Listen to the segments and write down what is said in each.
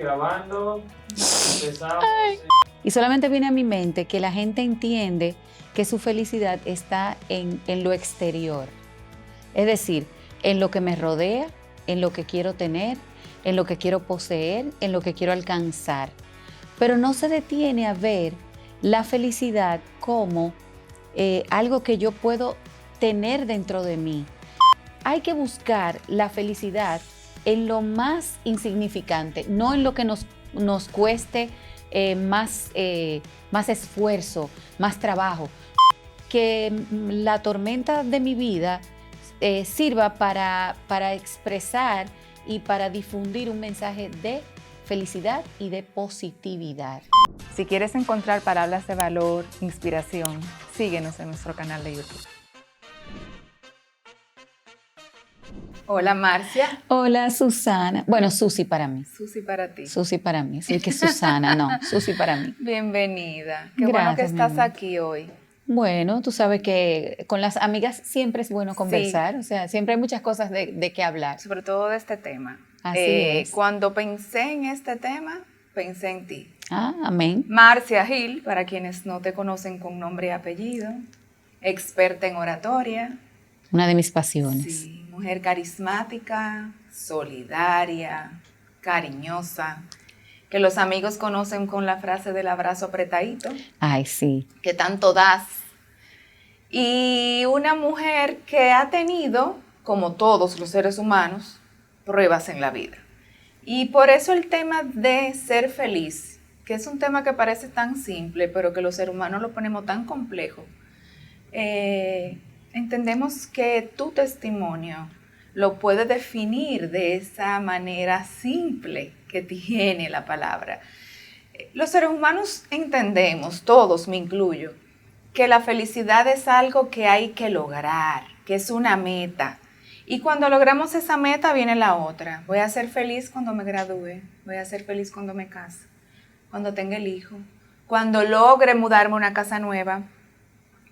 grabando. Empezamos. Y solamente viene a mi mente que la gente entiende que su felicidad está en lo exterior. Es decir, en lo que me rodea, en lo que quiero tener, en lo que quiero poseer, en lo que quiero alcanzar. Pero no se detiene a ver la felicidad como algo que yo puedo tener dentro de mí. Hay que buscar la felicidad en lo más insignificante, no en lo que nos cueste más esfuerzo, más trabajo. Que la tormenta de mi vida sirva para expresar y para difundir un mensaje de felicidad y de positividad. Si quieres encontrar palabras de valor, inspiración, síguenos en nuestro canal de YouTube. Hola, Marcia. Hola, Susana. Bueno, Susi para mí. Susi para ti. Susi para mí. Sí, que Susana, no. Susi para mí. Bienvenida. Qué Gracias, bueno que estás mi amor. aquí hoy. Bueno, tú sabes que con las amigas siempre es bueno conversar, Sí. o sea, siempre hay muchas cosas de qué hablar. Sobre todo de este tema. Así es. Cuando pensé en este tema, pensé en ti. Ah, amén. Marcia Gil, para quienes no te conocen con nombre y apellido, experta en oratoria. Una de mis pasiones. Sí, mujer carismática, solidaria, cariñosa, que los amigos conocen con la frase del abrazo apretadito, Ay, sí. que tanto das. Y una mujer que ha tenido, como todos los seres humanos, pruebas en la vida. Y por eso el tema de ser feliz, que es un tema que parece tan simple, pero que los seres humanos lo ponemos tan complejo, entendemos que tu testimonio lo puede definir de esa manera simple que tiene la palabra. Los seres humanos entendemos, todos me incluyo, que la felicidad es algo que hay que lograr, que es una meta. Y cuando logramos esa meta viene la otra. Voy a ser feliz cuando me gradúe, voy a ser feliz cuando me case, cuando tenga el hijo, cuando logre mudarme a una casa nueva.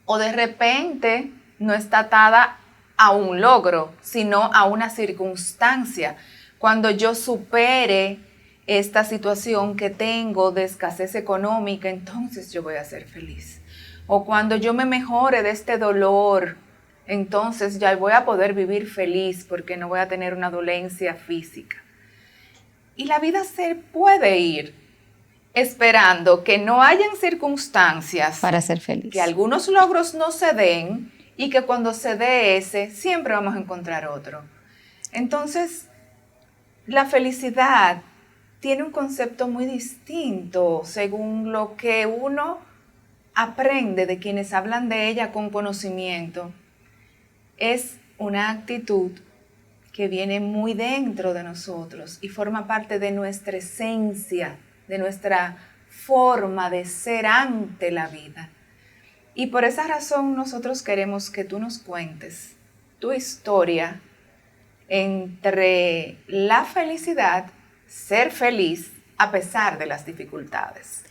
O de repente no está atada a un logro, sino a una circunstancia. Cuando yo supere esta situación que tengo de escasez económica, entonces yo voy a ser feliz. O cuando yo me mejore de este dolor, entonces ya voy a poder vivir feliz porque no voy a tener una dolencia física. Y la vida se puede ir esperando que no hayan circunstancias Para ser feliz. que algunos logros no se den y que cuando se dé ese, siempre vamos a encontrar otro. Entonces, la felicidad tiene un concepto muy distinto según lo que uno aprende de quienes hablan de ella con conocimiento. Es una actitud que viene muy dentro de nosotros y forma parte de nuestra esencia, de nuestra forma de ser ante la vida. Y por esa razón nosotros queremos que tú nos cuentes tu historia entre la felicidad, ser feliz a pesar de las dificultades.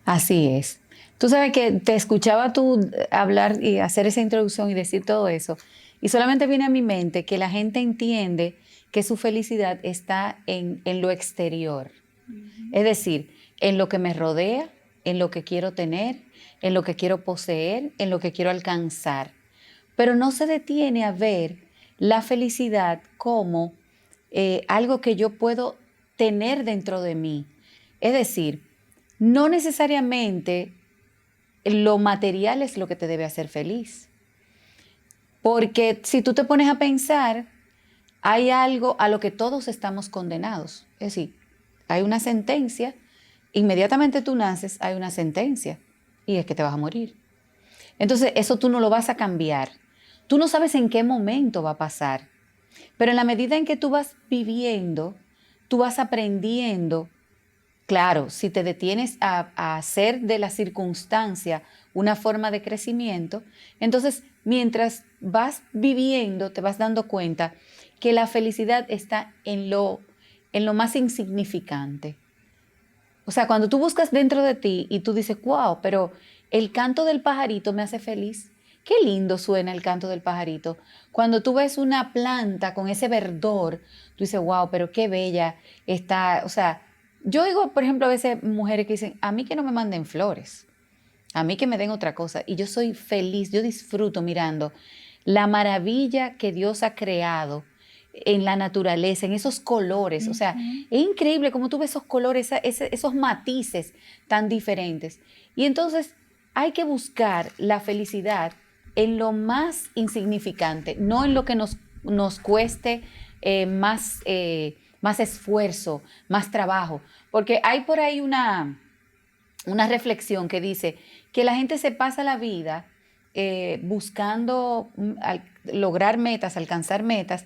Así es. Tú sabes que te escuchaba tú hablar y hacer esa introducción y decir todo eso. Y solamente viene a mi mente que la gente entiende que su felicidad está en lo exterior. Es decir, en lo que me rodea, en lo que quiero tener, en lo que quiero poseer, en lo que quiero alcanzar. Pero no se detiene a ver la felicidad como algo que yo puedo tener dentro de mí. Es decir, no necesariamente lo material es lo que te debe hacer feliz. Porque si tú te pones a pensar, hay algo a lo que todos estamos condenados. Es decir, hay una sentencia, inmediatamente tú naces, hay una sentencia, y es que te vas a morir. Entonces, eso tú no lo vas a cambiar. Tú no sabes en qué momento va a pasar, pero en la medida en que tú vas viviendo, tú vas aprendiendo. Claro, si te detienes a hacer de la circunstancia una forma de crecimiento, entonces mientras vas viviendo te vas dando cuenta que la felicidad está en lo más insignificante. O sea, cuando tú buscas dentro de ti y tú dices, wow, pero el canto del pajarito me hace feliz. Qué lindo suena el canto del pajarito. Cuando tú ves una planta con ese verdor, tú dices, wow, pero qué bella está. O sea, yo digo, por ejemplo, a veces mujeres que dicen, a mí que no me manden flores, a mí que me den otra cosa. Y yo soy feliz, yo disfruto mirando la maravilla que Dios ha creado en la naturaleza, en esos colores. O sea, es increíble cómo tú ves esos colores, esos matices tan diferentes. Y entonces hay que buscar la felicidad en lo más insignificante, no en lo que nos cueste más esfuerzo, más trabajo. Porque hay por ahí una reflexión que dice que la gente se pasa la vida buscando lograr metas, alcanzar metas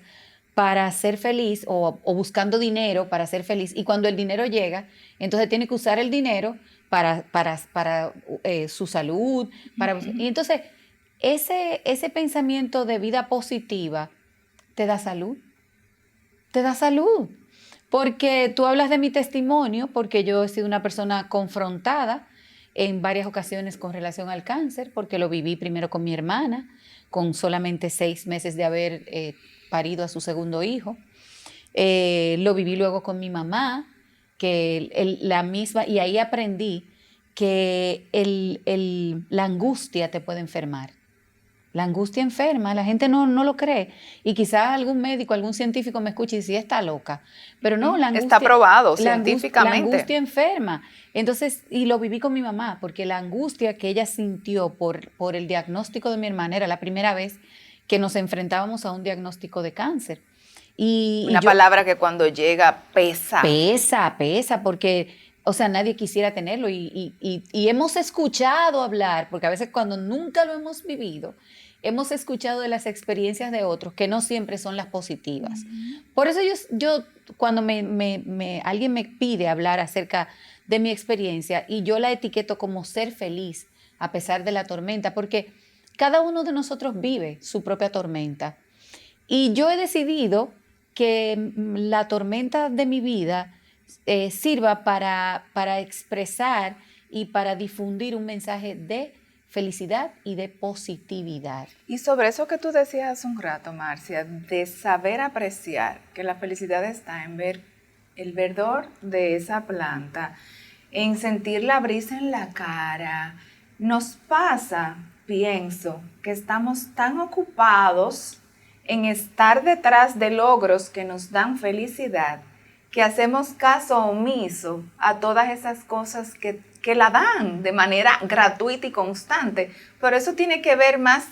para ser feliz o buscando dinero para ser feliz. Y cuando el dinero llega, entonces tiene que usar el dinero para su salud. Y entonces ese pensamiento de vida positiva te da salud. Te da salud. Porque tú hablas de mi testimonio, porque yo he sido una persona confrontada en varias ocasiones con relación al cáncer, porque lo viví primero con mi hermana, con solamente 6 meses de haber parido a su segundo hijo. Lo viví luego con mi mamá, que la misma, y ahí aprendí que la angustia te puede enfermar. La angustia enferma, la gente no lo cree. Y quizás algún médico, algún científico me escuche y dice, está loca. Pero no, la angustia... Está probado la científicamente. La angustia enferma. Entonces, y lo viví con mi mamá, porque la angustia que ella sintió por el diagnóstico de mi hermana era la primera vez que nos enfrentábamos a un diagnóstico de cáncer. Una palabra que cuando llega pesa. Pesa, porque... O sea, nadie quisiera tenerlo y hemos escuchado hablar, porque a veces cuando nunca lo hemos vivido, hemos escuchado de las experiencias de otros que no siempre son las positivas. Por eso yo cuando alguien me pide hablar acerca de mi experiencia y yo la etiqueto como ser feliz a pesar de la tormenta, porque cada uno de nosotros vive su propia tormenta. Y yo he decidido que la tormenta de mi vida sirva para expresar y para difundir un mensaje de felicidad y de positividad. Y sobre eso que tú decías hace un rato, Marcia, de saber apreciar que la felicidad está en ver el verdor de esa planta, en sentir la brisa en la cara. Nos pasa, pienso, que estamos tan ocupados en estar detrás de logros que nos dan felicidad, que hacemos caso omiso a todas esas cosas que la dan de manera gratuita y constante. Pero eso tiene que ver más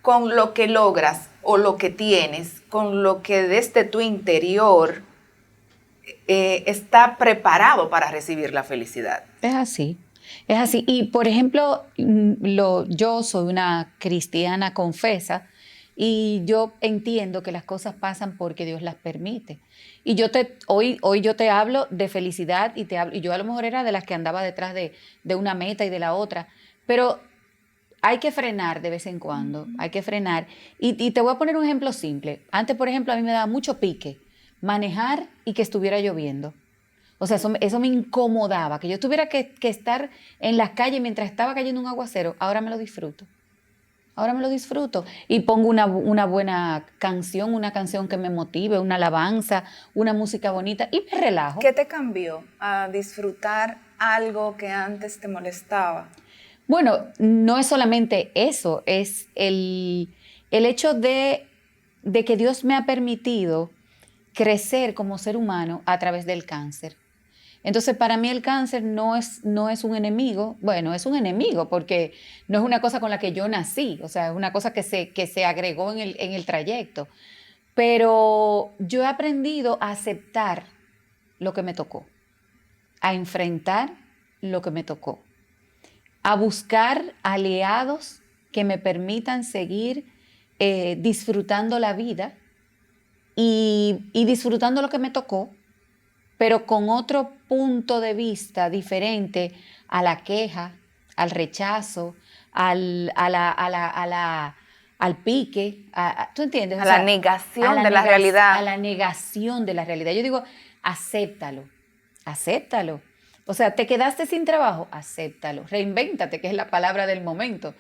con lo que logras o lo que tienes, con lo que desde tu interior está preparado para recibir la felicidad. Es así. Y, por ejemplo, yo soy una cristiana confesa y yo entiendo que las cosas pasan porque Dios las permite. Y hoy yo te hablo de felicidad y yo a lo mejor era de las que andaba detrás de una meta y de la otra, pero hay que frenar de vez en cuando, hay que frenar. Y te voy a poner un ejemplo simple. Antes, por ejemplo, a mí me daba mucho pique manejar y que estuviera lloviendo. O sea, eso me incomodaba, que yo tuviera que estar en las calles mientras estaba cayendo un aguacero. Ahora me lo disfruto. Y pongo una buena canción, una canción que me motive, una alabanza, una música bonita y me relajo. ¿Qué te cambió a disfrutar algo que antes te molestaba? Bueno, no es solamente eso, es el hecho de que Dios me ha permitido crecer como ser humano a través del cáncer. Entonces, para mí el cáncer no es un enemigo. Bueno, es un enemigo porque no es una cosa con la que yo nací, o sea, es una cosa que se agregó en el trayecto. Pero yo he aprendido a aceptar lo que me tocó, a enfrentar lo que me tocó, a buscar aliados que me permitan seguir disfrutando la vida y disfrutando lo que me tocó, pero con otro punto de vista diferente a la queja, al rechazo, al pique, ¿tú entiendes? A la negación de la realidad. A la negación de la realidad. Yo digo, acéptalo. O sea, ¿te quedaste sin trabajo? Acéptalo. Reinvéntate, que es la palabra del momento.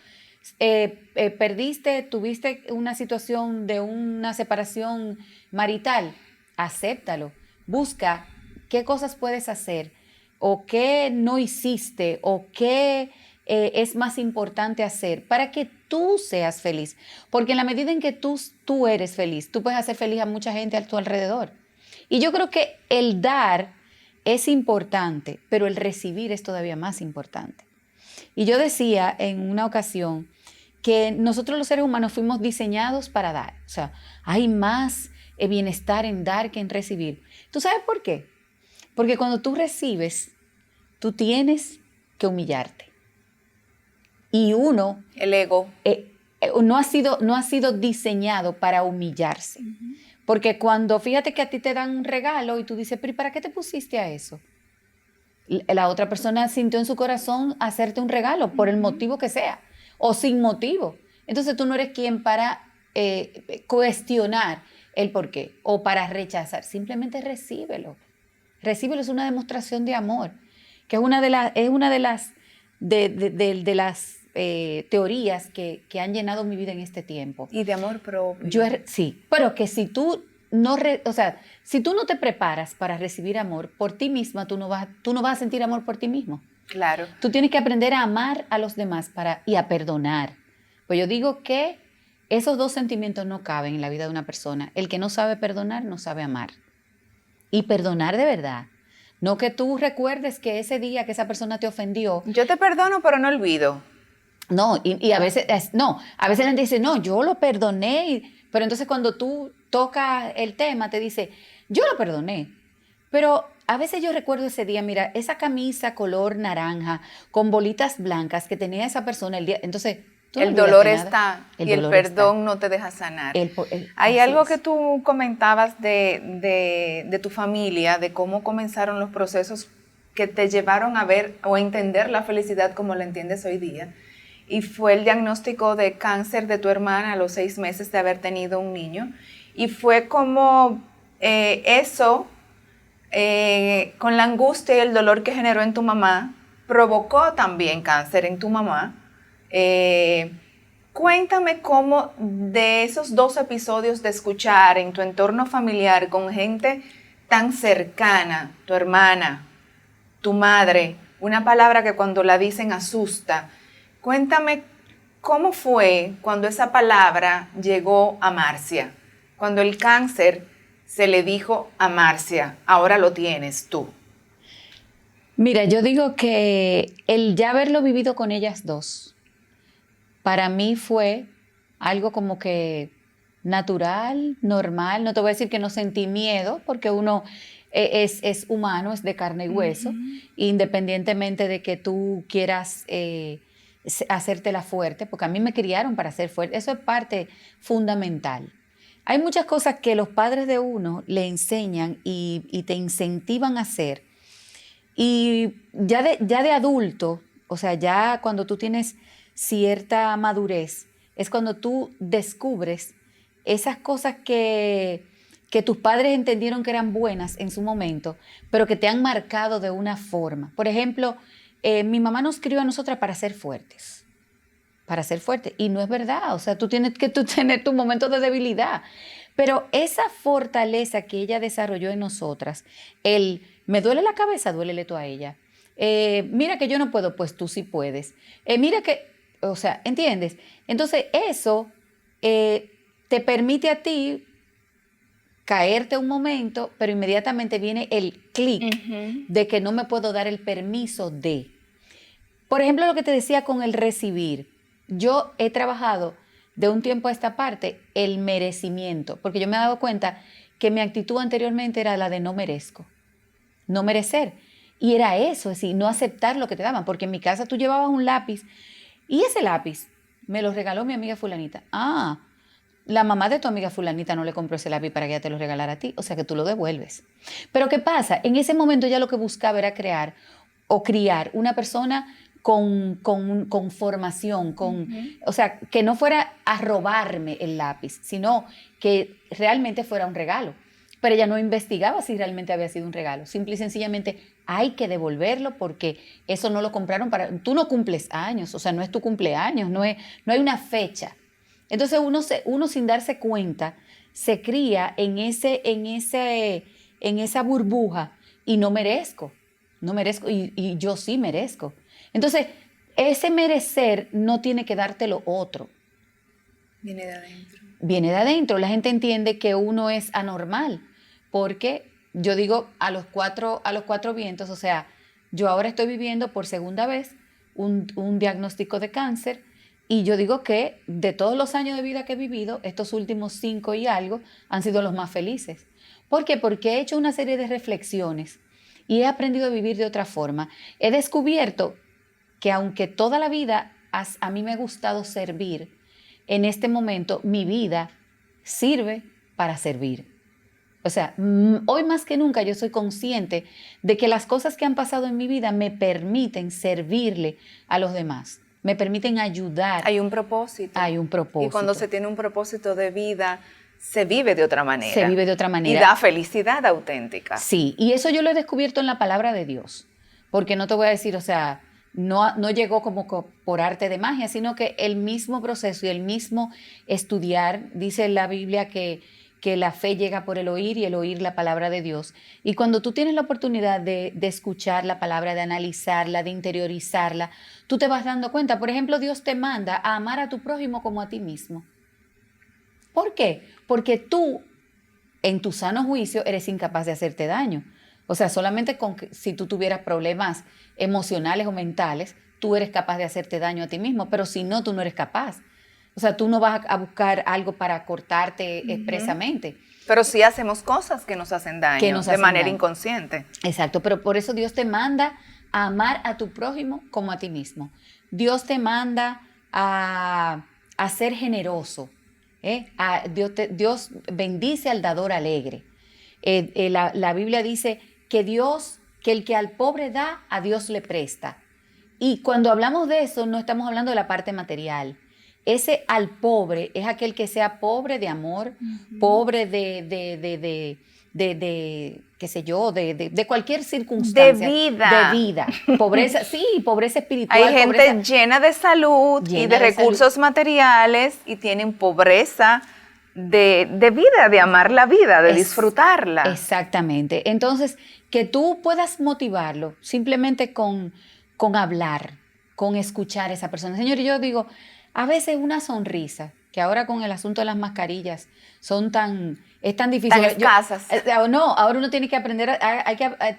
Tuviste una situación de una separación marital, acéptalo. Busca qué cosas puedes hacer o qué no hiciste o qué es más importante hacer para que tú seas feliz. Porque en la medida en que tú eres feliz, tú puedes hacer feliz a mucha gente a tu alrededor. Y yo creo que el dar es importante, pero el recibir es todavía más importante. Y yo decía en una ocasión que nosotros los seres humanos fuimos diseñados para dar. O sea, hay más bienestar en dar que en recibir. ¿Tú sabes por qué? Porque cuando tú recibes, tú tienes que humillarte. Y uno El ego. no ha sido diseñado para humillarse. Porque cuando, fíjate que a ti te dan un regalo y tú dices, pero ¿y para qué te pusiste a eso? La otra persona sintió en su corazón hacerte un regalo por el motivo que sea o sin motivo. Entonces tú no eres quien para cuestionar el por qué o para rechazar. Simplemente recíbelo. Recíbelo, es una demostración de amor, que es una de las teorías que han llenado mi vida en este tiempo. Y de amor propio. Sí, pero que si tú si tú no te preparas para recibir amor por ti misma, tú no vas a sentir amor por ti mismo. Claro. Tú tienes que aprender a amar a los demás y a perdonar. Pues yo digo que esos dos sentimientos no caben en la vida de una persona. El que no sabe perdonar, no sabe amar. Y perdonar de verdad. No que tú recuerdes que ese día que esa persona te ofendió. Yo te perdono, pero no olvido. No, y a veces, a veces la gente dice, no, yo lo perdoné, pero entonces cuando tú tocas el tema te dice, yo lo perdoné, pero a veces yo recuerdo ese día, mira, esa camisa color naranja con bolitas blancas que tenía esa persona el día, entonces tú el no dolor nada. está El y dolor el perdón está. no te deja sanar. así Hay algo es. que tú comentabas de tu familia, de cómo comenzaron los procesos que te llevaron a ver o a entender la felicidad como la entiendes hoy día. Y fue el diagnóstico de cáncer de tu hermana a los 6 meses de haber tenido un niño. Y fue como eso, con la angustia y el dolor que generó en tu mamá, provocó también cáncer en tu mamá. Cuéntame cómo de esos 2 episodios de escuchar en tu entorno familiar con gente tan cercana, tu hermana, tu madre, una palabra que cuando la dicen asusta. Cuéntame cómo fue cuando esa palabra llegó a Marcia, cuando el cáncer se le dijo a Marcia, ahora lo tienes tú. Mira, yo digo que el ya haberlo vivido con ellas dos, para mí fue algo como que natural, normal. No te voy a decir que no sentí miedo, porque uno es humano, es de carne y hueso, independientemente de que tú quieras hacértela fuerte, porque a mí me criaron para ser fuerte. Eso es parte fundamental. Hay muchas cosas que los padres de uno le enseñan y te incentivan a hacer. Y ya de adulto, o sea, ya cuando tú tienes cierta madurez, es cuando tú descubres esas cosas que tus padres entendieron que eran buenas en su momento, pero que te han marcado de una forma. Por ejemplo, mi mamá nos crió a nosotras para ser fuertes. Para ser fuertes. Y no es verdad. O sea, tú tienes que tener tus momentos de debilidad. Pero esa fortaleza que ella desarrolló en nosotras, me duele la cabeza, duélele tú a ella. Mira que yo no puedo, pues tú sí puedes. Mira que, o sea, ¿entiendes? Entonces eso te permite a ti caerte un momento, pero inmediatamente viene el clic de que no me puedo dar el permiso de. Por ejemplo, lo que te decía con el recibir. Yo he trabajado de un tiempo a esta parte el merecimiento, porque yo me he dado cuenta que mi actitud anteriormente era la de no merezco, no merecer. Y era eso, es decir, no aceptar lo que te daban, porque en mi casa tú llevabas un lápiz y ese lápiz me lo regaló mi amiga fulanita. Ah, la mamá de tu amiga fulanita no le compró ese lápiz para que ella te lo regalara a ti, o sea que tú lo devuelves. Pero ¿qué pasa? En ese momento ya lo que buscaba era crear o criar una persona con formación, o sea, que no fuera a robarme el lápiz, sino que realmente fuera un regalo. Pero ella no investigaba si realmente había sido un regalo. Simple y sencillamente hay que devolverlo porque eso no lo compraron para... Tú no cumples años, o sea, no es tu cumpleaños, no hay una fecha. Entonces uno sin darse cuenta se cría en esa burbuja y no merezco. no merezco, y yo sí merezco. Entonces, ese merecer no tiene que dártelo otro. Viene de adentro. Viene de adentro. La gente entiende que uno es anormal, porque yo digo a los cuatro vientos, o sea, yo ahora estoy viviendo por segunda vez un diagnóstico de cáncer, y yo digo que de todos los años de vida que he vivido, estos últimos 5 y algo han sido los más felices. ¿Por qué? Porque he hecho una serie de reflexiones y he aprendido a vivir de otra forma. He descubierto que aunque toda la vida a mí me ha gustado servir, en este momento mi vida sirve para servir. O sea, hoy más que nunca yo soy consciente de que las cosas que han pasado en mi vida me permiten servirle a los demás, me permiten ayudar. Hay un propósito. Hay un propósito. Y cuando se tiene un propósito de vida, se vive de otra manera. Se vive de otra manera. Y da felicidad auténtica. Sí, y eso yo lo he descubierto en la palabra de Dios. Porque no te voy a decir, o sea, no llegó como por arte de magia, sino que el mismo proceso y el mismo estudiar, dice la Biblia que la fe llega por el oír y el oír la palabra de Dios. Y cuando tú tienes la oportunidad de escuchar la palabra, de analizarla, de interiorizarla, tú te vas dando cuenta. Por ejemplo, Dios te manda a amar a tu prójimo como a ti mismo. ¿Por qué? Porque tú, en tu sano juicio, eres incapaz de hacerte daño. O sea, solamente si tú tuvieras problemas emocionales o mentales, tú eres capaz de hacerte daño a ti mismo, pero si no, tú no eres capaz. O sea, tú no vas a buscar algo para cortarte expresamente. Pero sí hacemos cosas que nos hacen daño de manera inconsciente. Exacto, pero por eso Dios te manda a amar a tu prójimo como a ti mismo. Dios te manda a ser generoso. Dios bendice al dador alegre. La Biblia dice que el que al pobre da, a Dios le presta. Y cuando hablamos de eso, no estamos hablando de la parte material. Ese al pobre es aquel que sea pobre de amor, pobre de qué sé yo, de cualquier circunstancia. De vida. Pobreza, sí, pobreza espiritual. Hay gente llena de salud y de recursos materiales y tienen pobreza de vida, de amar la vida, de disfrutarla. Exactamente. Entonces, que tú puedas motivarlo simplemente con hablar, con escuchar a esa persona. Señor, yo digo, a veces una sonrisa, que ahora con el asunto de las mascarillas es tan difícil. Tan escasas. No, ahora uno tiene que aprender,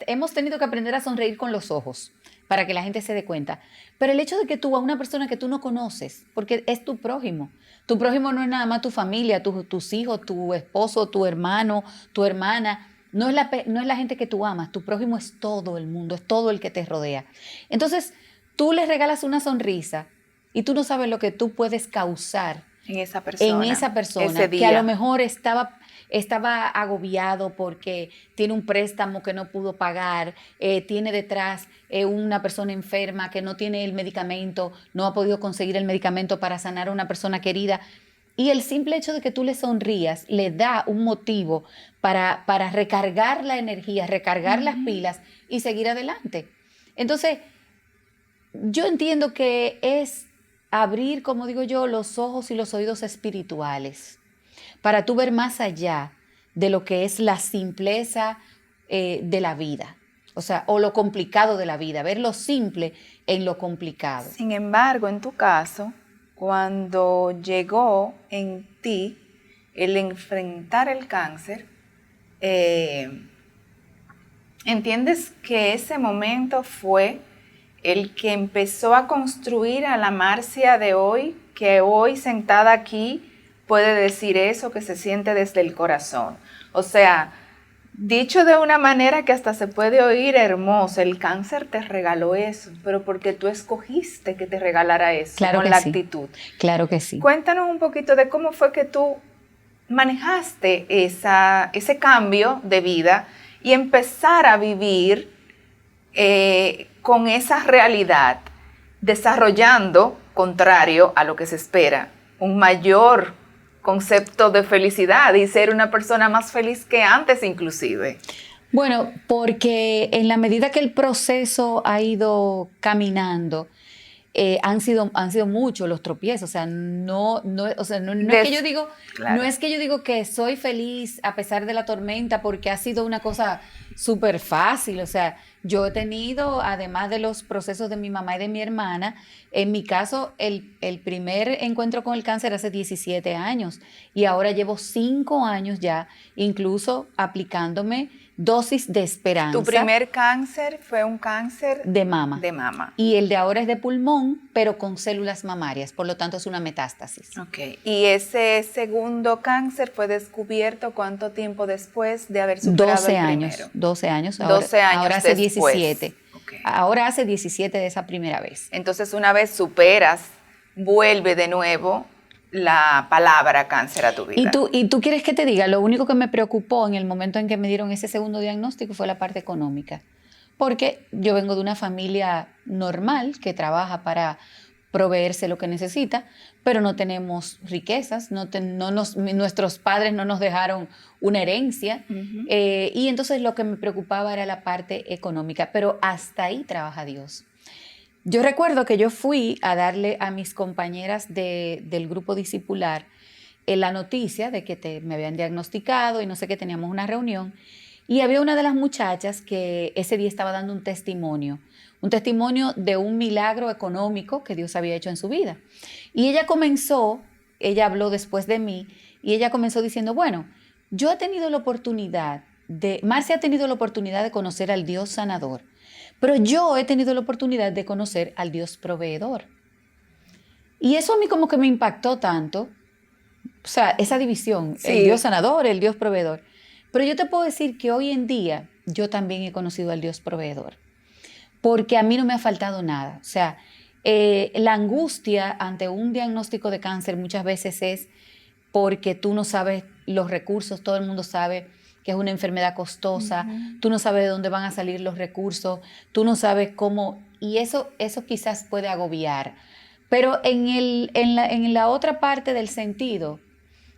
hemos tenido que aprender a sonreír con los ojos para que la gente se dé cuenta. Pero el hecho de que tú a una persona que tú no conoces, porque es tu prójimo no es nada más tu familia, tus hijos, tu esposo, tu hermano, tu hermana, no es la gente que tú amas, tu prójimo es todo el mundo, es todo el que te rodea. Entonces, tú les regalas una sonrisa y tú no sabes lo que tú puedes causar en esa persona ese día. Que a lo mejor estaba agobiado porque tiene un préstamo que no pudo pagar, tiene detrás una persona enferma que no tiene el medicamento, no ha podido conseguir el medicamento para sanar a una persona querida. Y el simple hecho de que tú le sonrías le da un motivo para recargar la energía, recargar las pilas y seguir adelante. Entonces, yo entiendo que es abrir, como digo yo, los ojos y los oídos espirituales para tú ver más allá de lo que es la simpleza de la vida, o sea, o lo complicado de la vida, ver lo simple en lo complicado. Sin embargo, en tu caso, cuando llegó en ti el enfrentar el cáncer, entiendes que ese momento fue el que empezó a construir a la Marcia de hoy, que hoy sentada aquí puede decir eso que se siente desde el corazón. O sea, dicho de una manera que hasta se puede oír hermosa, el cáncer te regaló eso, pero porque tú escogiste que te regalara eso, claro, con la actitud. Claro que sí. Cuéntanos un poquito de cómo fue que tú manejaste ese cambio de vida y empezar a vivir con esa realidad, desarrollando, contrario a lo que se espera, un mayor concepto de felicidad y ser una persona más feliz que antes inclusive. Bueno, porque en la medida que el proceso ha ido caminando, han sido muchos los tropiezos, o sea, no es que yo digo, Claro. no es que yo digo que soy feliz a pesar de la tormenta porque ha sido una cosa súper fácil, o sea, yo he tenido, además de los procesos de mi mamá y de mi hermana, en mi caso, el primer encuentro con el cáncer hace 17 años y ahora llevo 5 años ya, incluso aplicándome dosis de esperanza. Tu primer cáncer fue un cáncer de mama. de mama. Y el de ahora es de pulmón, pero con células mamarias, por lo tanto es una metástasis. Ok. ¿Y ese segundo cáncer fue descubierto cuánto tiempo después de haber superado 12 el años. primero? 12 años. 12 años ahora hace después. 17. Okay. Ahora hace 17 de esa primera vez. Entonces, una vez superas, vuelve de nuevo la palabra cáncer a tu vida. ¿Y tú quieres que te diga? Lo único que me preocupó en el momento en que me dieron ese segundo diagnóstico fue la parte económica. Porque yo vengo de una familia normal que trabaja para proveerse lo que necesita, pero no tenemos riquezas, nuestros padres no nos dejaron una herencia, y entonces lo que me preocupaba era la parte económica, pero hasta ahí trabaja Dios. Yo recuerdo que yo fui a darle a mis compañeras del grupo discipular la noticia de que me habían diagnosticado y no sé qué, teníamos una reunión, y había una de las muchachas que ese día estaba dando un testimonio de un milagro económico que Dios había hecho en su vida. Y ella habló después de mí, y ella comenzó diciendo, bueno, yo he tenido la oportunidad Marcia ha tenido la oportunidad de conocer al Dios sanador, pero yo he tenido la oportunidad de conocer al Dios proveedor. Y eso a mí como que me impactó tanto, o sea, esa división, sí. El Dios sanador, el Dios proveedor. Pero yo te puedo decir que hoy en día yo también he conocido al Dios proveedor, porque a mí no me ha faltado nada. O sea, la angustia ante un diagnóstico de cáncer muchas veces es porque tú no sabes los recursos, todo el mundo sabe que es una enfermedad costosa, tú no sabes de dónde van a salir los recursos, tú no sabes cómo, y eso quizás puede agobiar. Pero en la otra parte del sentido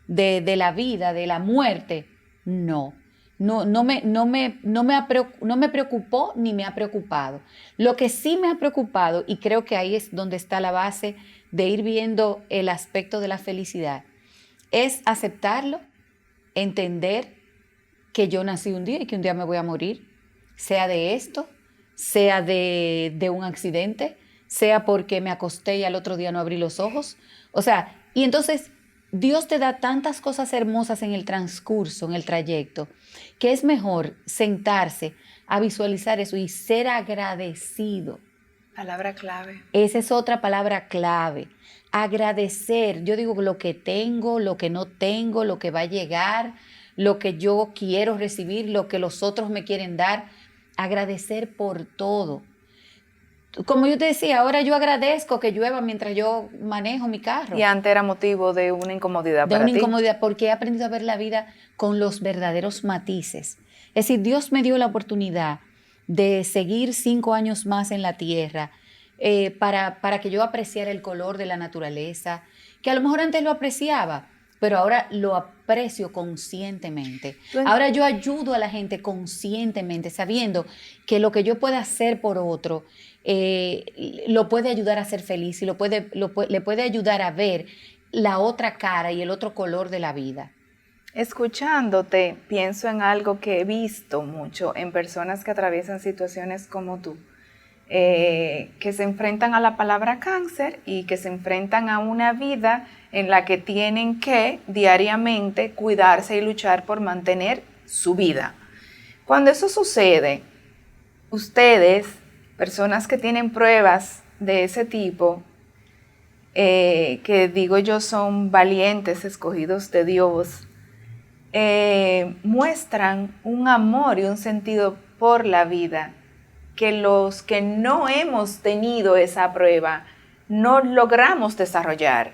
de la vida, de la muerte, no me preocupó ni me ha preocupado. Lo que sí me ha preocupado, y creo que ahí es donde está la base de ir viendo el aspecto de la felicidad, es aceptarlo, entender que yo nací un día y que un día me voy a morir, sea de esto, sea de un accidente, sea porque me acosté y al otro día no abrí los ojos. O sea, y entonces Dios te da tantas cosas hermosas en el transcurso, en el trayecto, que es mejor sentarse a visualizar eso y ser agradecido. Palabra clave. Esa es otra palabra clave. Agradecer. Yo digo lo que tengo, lo que no tengo, lo que va a llegar, lo que yo quiero recibir, lo que los otros me quieren dar. Agradecer por todo. Como yo te decía, ahora yo agradezco que llueva mientras yo manejo mi carro. Y antes era motivo de una incomodidad para ti. De una incomodidad, porque he aprendido a ver la vida con los verdaderos matices. Es decir, Dios me dio la oportunidad de seguir 5 años más en la tierra para que yo apreciara el color de la naturaleza, que a lo mejor antes lo apreciaba, pero ahora lo aprecio conscientemente. Ahora yo ayudo a la gente conscientemente, sabiendo que lo que yo pueda hacer por otro lo puede ayudar a ser feliz y le puede ayudar a ver la otra cara y el otro color de la vida. Escuchándote, pienso en algo que he visto mucho en personas que atraviesan situaciones como tú, que se enfrentan a la palabra cáncer y que se enfrentan a una vida en la que tienen que diariamente cuidarse y luchar por mantener su vida. Cuando eso sucede, ustedes, personas que tienen pruebas de ese tipo, que digo yo son valientes, escogidos de Dios, muestran un amor y un sentido por la vida que los que no hemos tenido esa prueba no logramos desarrollar.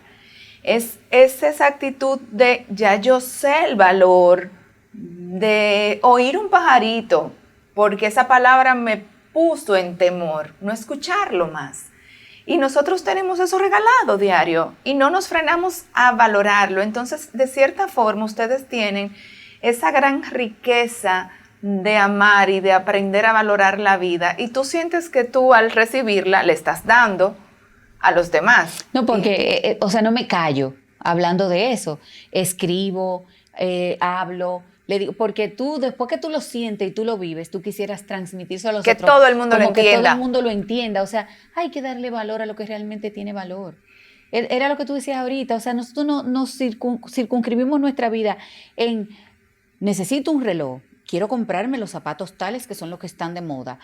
Es esa actitud de ya yo sé el valor de oír un pajarito, porque esa palabra me puso en temor, no escucharlo más. Y nosotros tenemos eso regalado diario y no nos frenamos a valorarlo. Entonces, de cierta forma, ustedes tienen esa gran riqueza de amar y de aprender a valorar la vida. Y tú sientes que tú al recibirla le estás dando a los demás. No, porque, o sea, no me callo hablando de eso. Escribo, hablo, le digo, porque tú, después que tú lo sientes y tú lo vives, tú quisieras transmitirse a los Que otros. todo el mundo lo como que todo entienda. el mundo lo entienda. O sea, hay que darle valor a lo que realmente tiene valor. Era lo que tú decías ahorita, o sea, nosotros no nos circunscribimos nuestra vida en necesito un reloj, quiero comprarme los zapatos tales que son los que están de moda,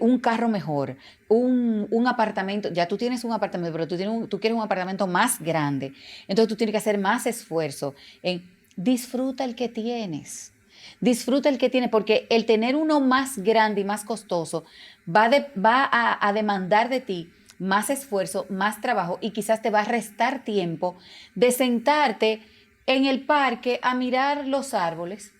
un carro mejor, un apartamento, ya tú tienes un apartamento, pero tú quieres un apartamento más grande, entonces tú tienes que hacer más esfuerzo en disfruta el que tienes. Disfruta el que tienes, porque el tener uno más grande y más costoso va a demandar de ti más esfuerzo, más trabajo y quizás te va a restar tiempo de sentarte en el parque a mirar los árboles.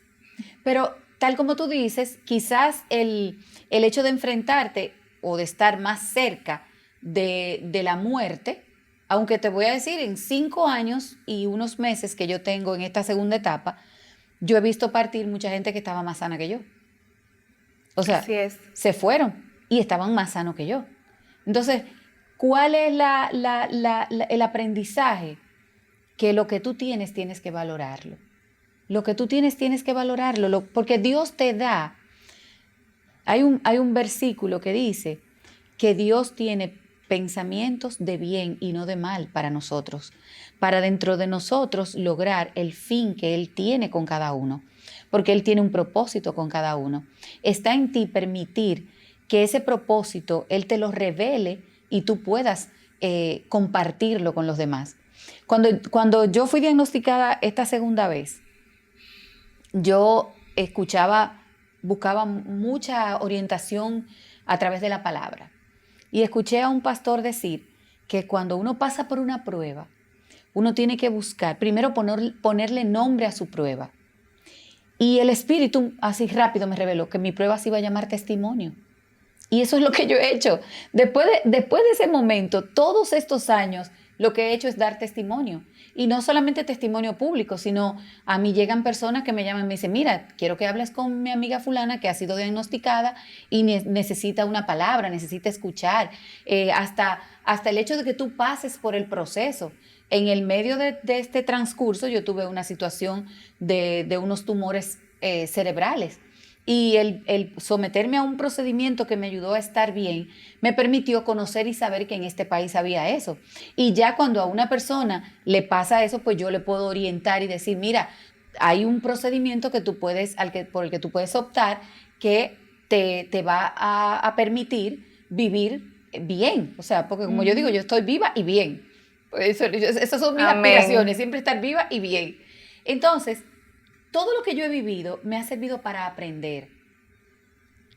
Pero tal como tú dices, quizás el hecho de enfrentarte o de estar más cerca de la muerte, aunque te voy a decir, en 5 años y unos meses que yo tengo en esta segunda etapa, yo he visto partir mucha gente que estaba más sana que yo. O sea, Así es. se fueron y estaban más sanos que yo. Entonces, ¿cuál es el aprendizaje? Que lo que tú tienes que valorarlo. Lo que tú tienes que valorarlo, porque Dios te da. Hay un versículo que dice que Dios tiene pensamientos de bien y no de mal para nosotros, para dentro de nosotros lograr el fin que Él tiene con cada uno, porque Él tiene un propósito con cada uno. Está en ti permitir que ese propósito Él te lo revele y tú puedas compartirlo con los demás. Cuando yo fui diagnosticada esta segunda vez, yo buscaba mucha orientación a través de la palabra. Y escuché a un pastor decir que cuando uno pasa por una prueba, uno tiene que buscar, primero ponerle nombre a su prueba. Y el Espíritu, así rápido me reveló que mi prueba se iba a llamar testimonio. Y eso es lo que yo he hecho. Después de ese momento, todos estos años, lo que he hecho es dar testimonio. Y no solamente testimonio público, sino a mí llegan personas que me llaman y me dicen, mira, quiero que hables con mi amiga fulana que ha sido diagnosticada y necesita una palabra, necesita escuchar. Hasta el hecho de que tú pases por el proceso. En el medio de este transcurso yo tuve una situación de unos tumores cerebrales. Y el someterme a un procedimiento que me ayudó a estar bien, me permitió conocer y saber que en este país había eso. Y ya cuando a una persona le pasa eso, pues yo le puedo orientar y decir, mira, hay un procedimiento que tú puedes, por el que tú puedes optar que te va a permitir vivir bien. O sea, porque como yo digo, yo estoy viva y bien. Pues esas son mis aspiraciones, siempre estar viva y bien. Entonces, todo lo que yo he vivido me ha servido para aprender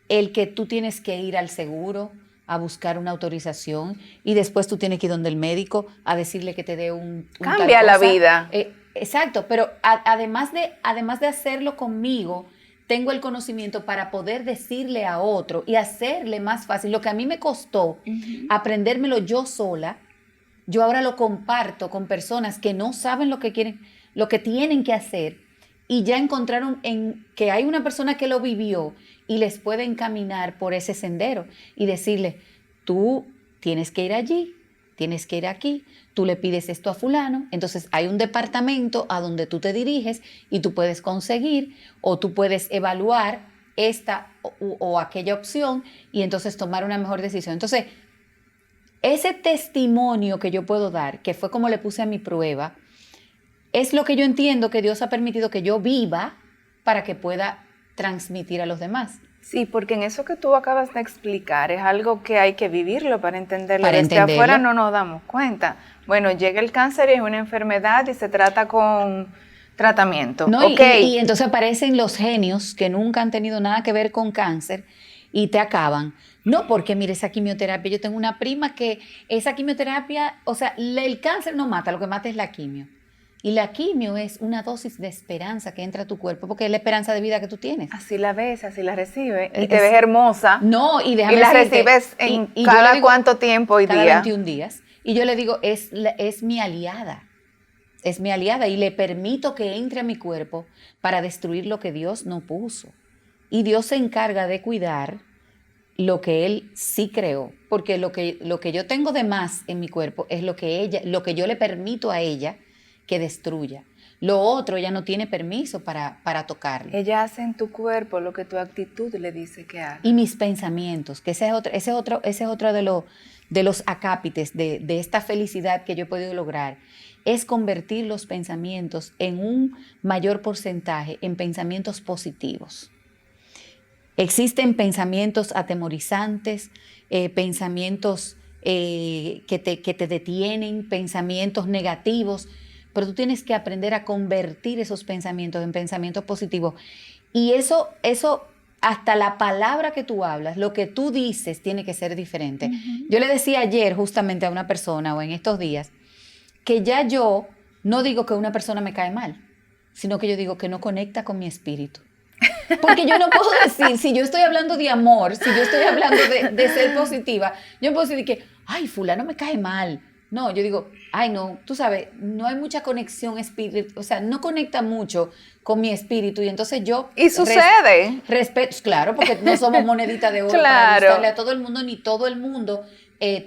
el que tú tienes que ir al seguro a buscar una autorización y después tú tienes que ir donde el médico a decirle que te dé un Cambia tal la cosa. vida. Exacto, pero además de hacerlo conmigo, tengo el conocimiento para poder decirle a otro y hacerle más fácil. Lo que a mí me costó aprendérmelo yo sola, yo ahora lo comparto con personas que no saben lo que quieren, lo que tienen que hacer. Y ya encontraron que hay una persona que lo vivió y les puede encaminar por ese sendero y decirle, tú tienes que ir allí, tienes que ir aquí, tú le pides esto a fulano, entonces hay un departamento a donde tú te diriges y tú puedes conseguir o tú puedes evaluar esta o aquella opción y entonces tomar una mejor decisión. Entonces, ese testimonio que yo puedo dar, que fue como le puse a mi prueba, es lo que yo entiendo que Dios ha permitido que yo viva para que pueda transmitir a los demás. Sí, porque en eso que tú acabas de explicar es algo que hay que vivirlo para entenderlo. Para Desde entenderlo. afuera no nos damos cuenta. Bueno, llega el cáncer y es una enfermedad y se trata con tratamiento. No, Okay. y entonces aparecen los genios que nunca han tenido nada que ver con cáncer y te acaban. No, porque mire, esa quimioterapia, yo tengo una prima que esa quimioterapia, o sea, el cáncer no mata, lo que mata es la quimio. Y la quimio es una dosis de esperanza que entra a tu cuerpo, porque es la esperanza de vida que tú tienes. Así la ves, así la recibes y te ves hermosa. No, y déjame y la decirte, recibes en y cada yo le digo, cuánto tiempo y cada día. 21 días. Y yo le digo, es mi aliada. Es mi aliada y le permito que entre a mi cuerpo para destruir lo que Dios no puso. Y Dios se encarga de cuidar lo que Él sí creó, porque lo que yo tengo de más en mi cuerpo es lo que yo le permito a ella que destruya. Lo otro ella no tiene permiso para tocarlo. Ella hace en tu cuerpo lo que tu actitud le dice que haga. Y mis pensamientos, que ese es otro de los acápites de esta felicidad que yo he podido lograr, es convertir los pensamientos en un mayor porcentaje en pensamientos positivos. Existen pensamientos atemorizantes, pensamientos que te detienen, pensamientos negativos, pero tú tienes que aprender a convertir esos pensamientos en pensamientos positivos. Y eso hasta la palabra que tú hablas, lo que tú dices tiene que ser diferente. Uh-huh. Yo le decía ayer justamente a una persona o en estos días que ya yo no digo que una persona me cae mal, sino que yo digo que no conecta con mi espíritu. Porque yo no puedo decir, si yo estoy hablando de amor, si yo estoy hablando de ser positiva, yo no puedo decir que, ay, fulano me cae mal. No, yo digo, ay, no, tú sabes, no hay mucha conexión espiritual, o sea, no conecta mucho con mi espíritu y entonces yo... Y sucede. Respeto, claro, porque no somos monedita de oro para gustarle a todo el mundo, ni todo el mundo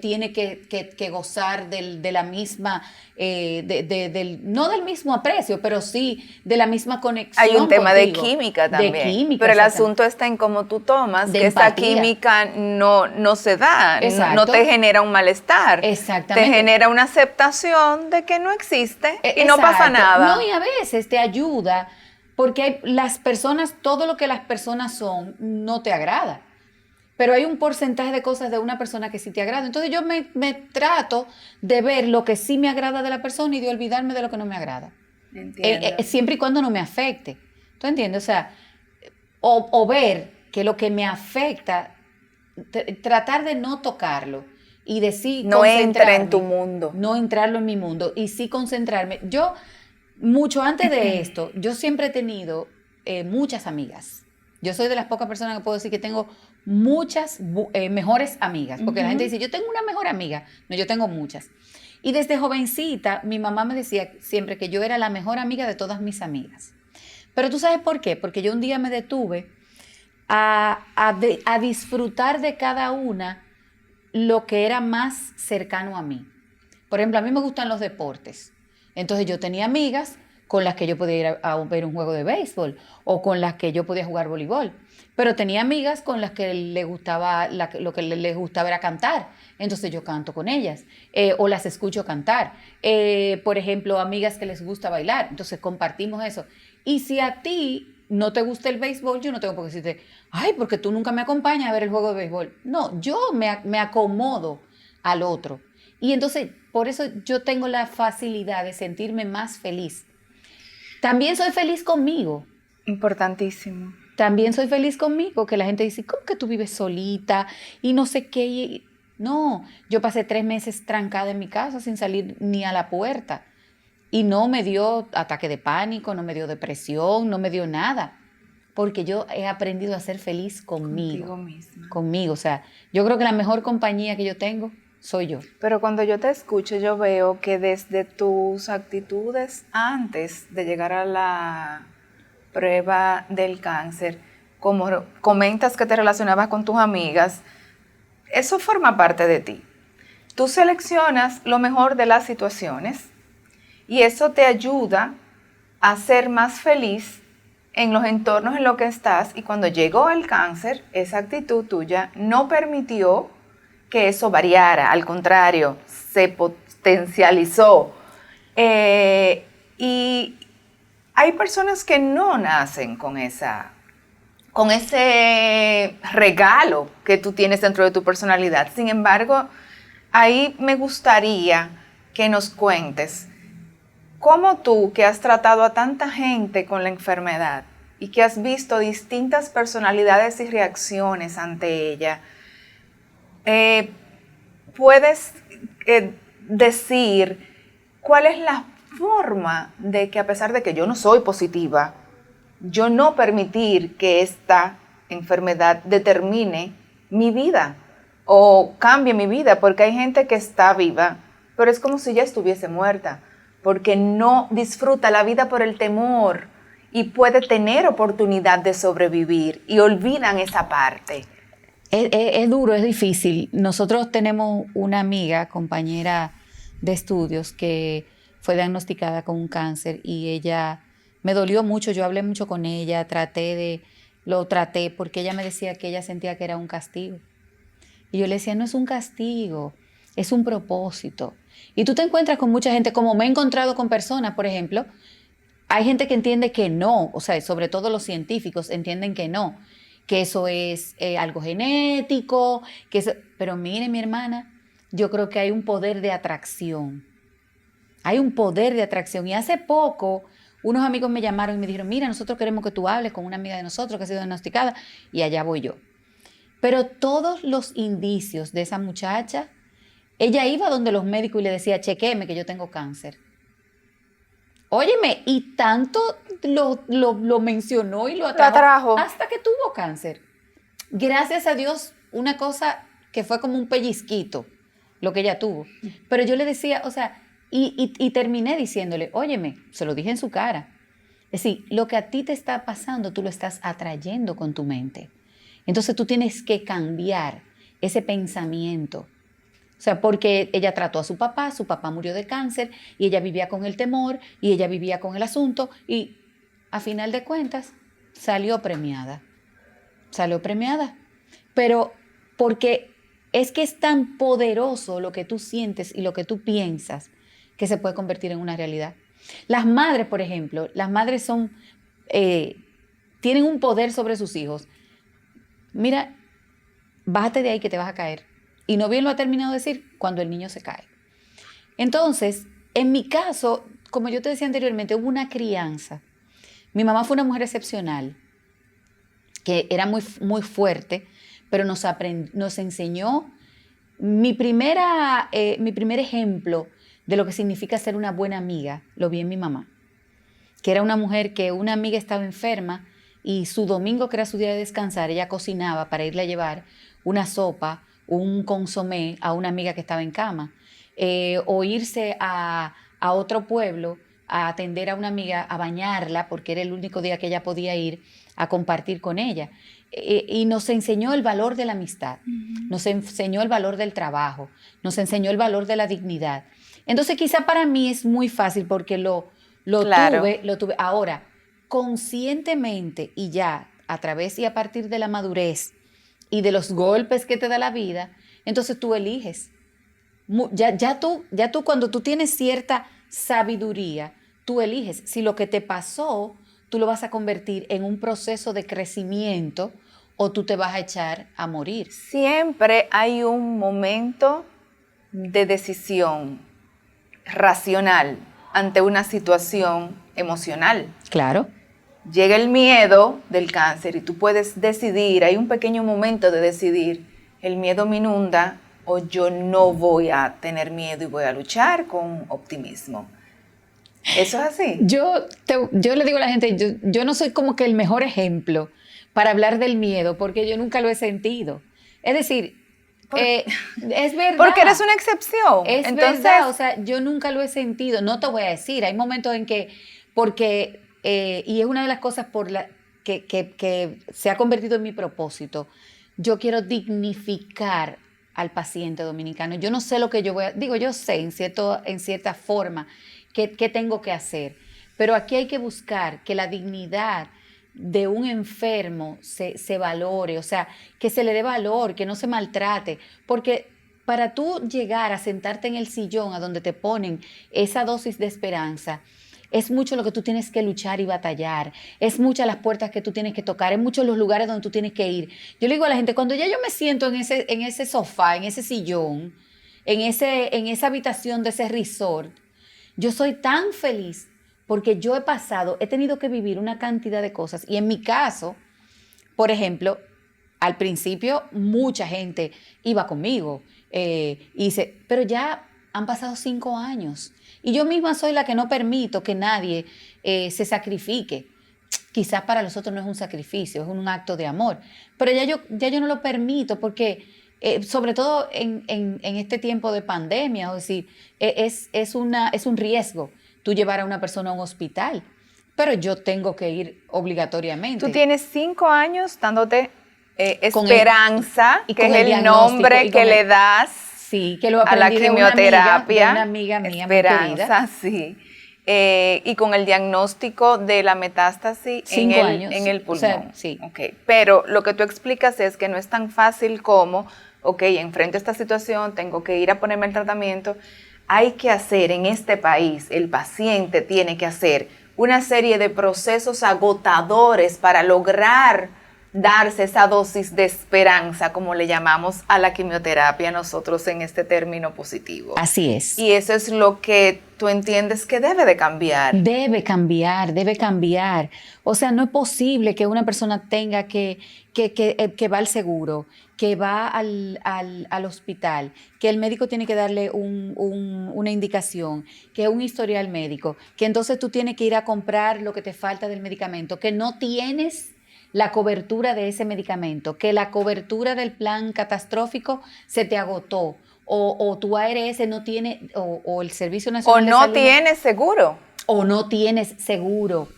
tiene que gozar de la misma, no del mismo aprecio, pero sí de la misma conexión. Hay un tema contigo, de química también. De química, pero el asunto está en cómo tú tomas, de que empatía. Esa química no se da, Exacto. no te genera un malestar. Exactamente. Te genera una aceptación de que no existe y Exacto. no pasa nada. No, y a veces te ayuda, porque las personas, todo lo que las personas son, no te agrada. Pero hay un porcentaje de cosas de una persona que sí te agrada. Entonces yo me trato de ver lo que sí me agrada de la persona y de olvidarme de lo que no me agrada. Entiendo. Siempre y cuando no me afecte. ¿Tú entiendes? O sea, o ver que lo que me afecta, tratar de no tocarlo y de sí no entra en tu mundo. No entrarlo en mi mundo y sí concentrarme. Yo, mucho antes de esto, yo siempre he tenido muchas amigas. Yo soy de las pocas personas que puedo decir que tengo muchas mejores amigas, porque la gente dice, yo tengo una mejor amiga. No, yo tengo muchas. Y desde jovencita, mi mamá me decía siempre que yo era la mejor amiga de todas mis amigas. Pero ¿tú sabes por qué? Porque yo un día me detuve a disfrutar de cada una lo que era más cercano a mí. Por ejemplo, a mí me gustan los deportes. Entonces yo tenía amigas con las que yo podía ir a ver un juego de béisbol o con las que yo podía jugar voleibol. Pero tenía amigas con las que les gustaba, lo que les gustaba era cantar. Entonces yo canto con ellas o las escucho cantar. Por ejemplo, amigas que les gusta bailar. Entonces compartimos eso. Y si a ti no te gusta el béisbol, yo no tengo por qué decirte, ay, porque tú nunca me acompañas a ver el juego de béisbol. No, yo me acomodo al otro. Y entonces, por eso yo tengo la facilidad de sentirme más feliz. También soy feliz conmigo. Importantísimo. También soy feliz conmigo, que la gente dice, ¿cómo que tú vives solita? Y no sé qué. No, yo pasé 3 meses trancada en mi casa sin salir ni a la puerta. Y no me dio ataque de pánico, no me dio depresión, no me dio nada. Porque yo he aprendido a ser feliz conmigo. Contigo misma. Conmigo, o sea, yo creo que la mejor compañía que yo tengo soy yo. Pero cuando yo te escucho, yo veo que desde tus actitudes antes de llegar a la prueba del cáncer, como comentas que te relacionabas con tus amigas, eso forma parte de ti. Tú seleccionas lo mejor de las situaciones y eso te ayuda a ser más feliz en los entornos en los que estás, y cuando llegó el cáncer, esa actitud tuya no permitió que eso variara, al contrario, se potencializó. Y hay personas que no nacen con ese regalo que tú tienes dentro de tu personalidad. Sin embargo, ahí me gustaría que nos cuentes cómo tú, que has tratado a tanta gente con la enfermedad y que has visto distintas personalidades y reacciones ante ella, puedes decir cuál es la forma de que, a pesar de que yo no soy positiva, yo no permitir que esta enfermedad determine mi vida o cambie mi vida, porque hay gente que está viva, pero es como si ya estuviese muerta, porque no disfruta la vida por el temor y puede tener oportunidad de sobrevivir y olvidan esa parte. Es duro, es difícil. Nosotros tenemos una amiga, compañera de estudios, que fue diagnosticada con un cáncer y ella me dolió mucho. Yo hablé mucho con ella, lo traté porque ella me decía que ella sentía que era un castigo. Y yo le decía, no es un castigo, es un propósito. Y tú te encuentras con mucha gente, como me he encontrado con personas, por ejemplo, hay gente que entiende que no, o sea, sobre todo los científicos entienden que eso es algo genético, pero mire, mi hermana, yo creo que hay un poder de atracción. Hay un poder de atracción. Y hace poco, unos amigos me llamaron y me dijeron, mira, nosotros queremos que tú hables con una amiga de nosotros que ha sido diagnosticada, y allá voy yo. Pero todos los indicios de esa muchacha, ella iba donde los médicos y le decía, chequéeme que yo tengo cáncer. Óyeme, y tanto lo mencionó y lo atrajo hasta que tuvo cáncer. Gracias a Dios, una cosa que fue como un pellizquito, lo que ella tuvo. Pero yo le decía, o sea, y terminé diciéndole, óyeme, se lo dije en su cara. Es decir, lo que a ti te está pasando, tú lo estás atrayendo con tu mente. Entonces tú tienes que cambiar ese pensamiento. O sea, porque ella trató a su papá murió de cáncer y ella vivía con el temor y ella vivía con el asunto y a final de cuentas salió premiada. Salió premiada. Pero porque es que es tan poderoso lo que tú sientes y lo que tú piensas que se puede convertir en una realidad. Las madres, por ejemplo, las madres tienen un poder sobre sus hijos. Mira, bájate de ahí que te vas a caer. Y no bien lo ha terminado de decir cuando el niño se cae. Entonces, en mi caso, como yo te decía anteriormente, hubo una crianza. Mi mamá fue una mujer excepcional, que era muy, muy fuerte, pero nos enseñó mi primer ejemplo de lo que significa ser una buena amiga, lo vi en mi mamá, que era una mujer que una amiga estaba enferma y su domingo, que era su día de descansar, ella cocinaba para irle a llevar una sopa, un consomé a una amiga que estaba en cama, o irse a otro pueblo a atender a una amiga, a bañarla, porque era el único día que ella podía ir a compartir con ella. Y nos enseñó el valor de la amistad, nos enseñó el valor del trabajo, nos enseñó el valor de la dignidad. Entonces quizá para mí es muy fácil porque Claro. lo tuve. Ahora, conscientemente y ya a través y a partir de la madurez y de los golpes que te da la vida, entonces tú eliges. Ya tú cuando tú tienes cierta sabiduría, tú eliges si lo que te pasó tú lo vas a convertir en un proceso de crecimiento o tú te vas a echar a morir. Siempre hay un momento de decisión racional ante una situación emocional. Claro. Llega el miedo del cáncer y tú puedes decidir, hay un pequeño momento de decidir, el miedo me inunda o yo no voy a tener miedo y voy a luchar con optimismo. ¿Eso es así? Yo le digo a la gente, yo no soy como que el mejor ejemplo para hablar del miedo porque yo nunca lo he sentido. Es decir, es verdad. Porque eres una excepción. Entonces, verdad, o sea, yo nunca lo he sentido. No te voy a decir, hay momentos en que, y es una de las cosas por la que se ha convertido en mi propósito, yo quiero dignificar al paciente dominicano. Yo no sé lo que yo yo sé en cierta forma qué tengo que hacer, pero aquí hay que buscar que la dignidad de un enfermo se valore, o sea, que se le dé valor, que no se maltrate, porque para tú llegar a sentarte en el sillón a donde te ponen esa dosis de esperanza, es mucho lo que tú tienes que luchar y batallar, es muchas las puertas que tú tienes que tocar, es muchos los lugares donde tú tienes que ir. Yo le digo a la gente, cuando ya yo me siento en ese sofá, en ese sillón, en esa habitación de ese resort, yo soy tan feliz porque yo he tenido que vivir una cantidad de cosas. Y en mi caso, por ejemplo, al principio mucha gente iba conmigo, pero ya han pasado 5 años. Y yo misma soy la que no permito que nadie se sacrifique. Quizás para los otros no es un sacrificio, es un acto de amor. Pero ya yo no lo permito porque, sobre todo en este tiempo de pandemia, es decir, es un riesgo tú llevar a una persona a un hospital. Pero yo tengo que ir obligatoriamente. Tú tienes 5 años dándote Con Esperanza, y que con es el el diagnóstico, nombre y que con le el- das Sí, que lo a la aprendí quimioterapia. de una amiga mía muy querida. Esperanza, sí. Y con el diagnóstico de la metástasis 5 años, en el o sea, pulmón. sí. Okay. Pero lo que tú explicas es que no es tan fácil como, ok, enfrento a esta situación, tengo que ir a ponerme el tratamiento. Hay que hacer en este país, el paciente tiene que hacer una serie de procesos agotadores para lograr darse esa dosis de esperanza, como le llamamos a la quimioterapia nosotros en este término positivo. Así es. Y eso es lo que tú entiendes que debe de cambiar. Debe cambiar, debe cambiar. O sea, no es posible que una persona tenga que va al seguro, que va al hospital, que el médico tiene que darle una indicación, que un historial médico, que entonces tú tienes que ir a comprar lo que te falta del medicamento, que no tienes la cobertura de ese medicamento, que la cobertura del plan catastrófico se te agotó, o tu ARS no tiene, o el Servicio O Nacional de no Salud tienes seguro. o no tienes seguro.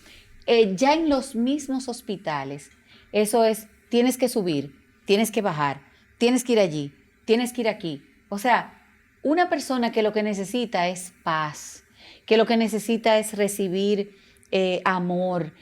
Ya en los mismos hospitales, eso es, tienes que subir, tienes que bajar, tienes que ir allí, tienes que ir aquí. O sea, una persona que lo que necesita es paz, que lo que necesita es recibir amor,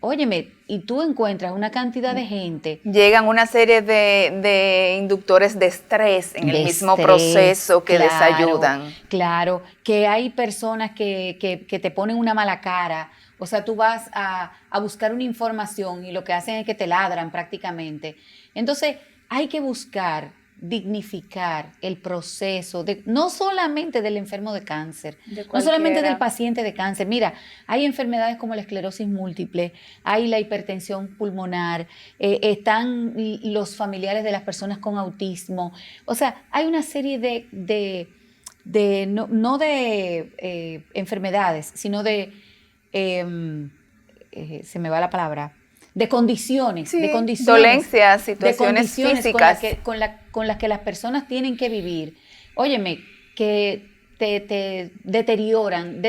óyeme, y tú encuentras una cantidad de gente Llegan una serie de inductores de estrés en el de mismo estrés, proceso que les claro, ayudan. Claro, que hay personas que te ponen una mala cara. O sea, tú vas a buscar una información y lo que hacen es que te ladran prácticamente. Entonces, hay que buscar dignificar el proceso, no solamente del enfermo de cáncer, no solamente del paciente de cáncer. Mira, hay enfermedades como la esclerosis múltiple, hay la hipertensión pulmonar, están los familiares de las personas con autismo. O sea, hay una serie no de enfermedades, sino se me va la palabra, de condiciones, Sí, de condiciones, dolencias, situaciones de condiciones físicas. con las que las personas tienen que vivir. Óyeme, que te deterioran,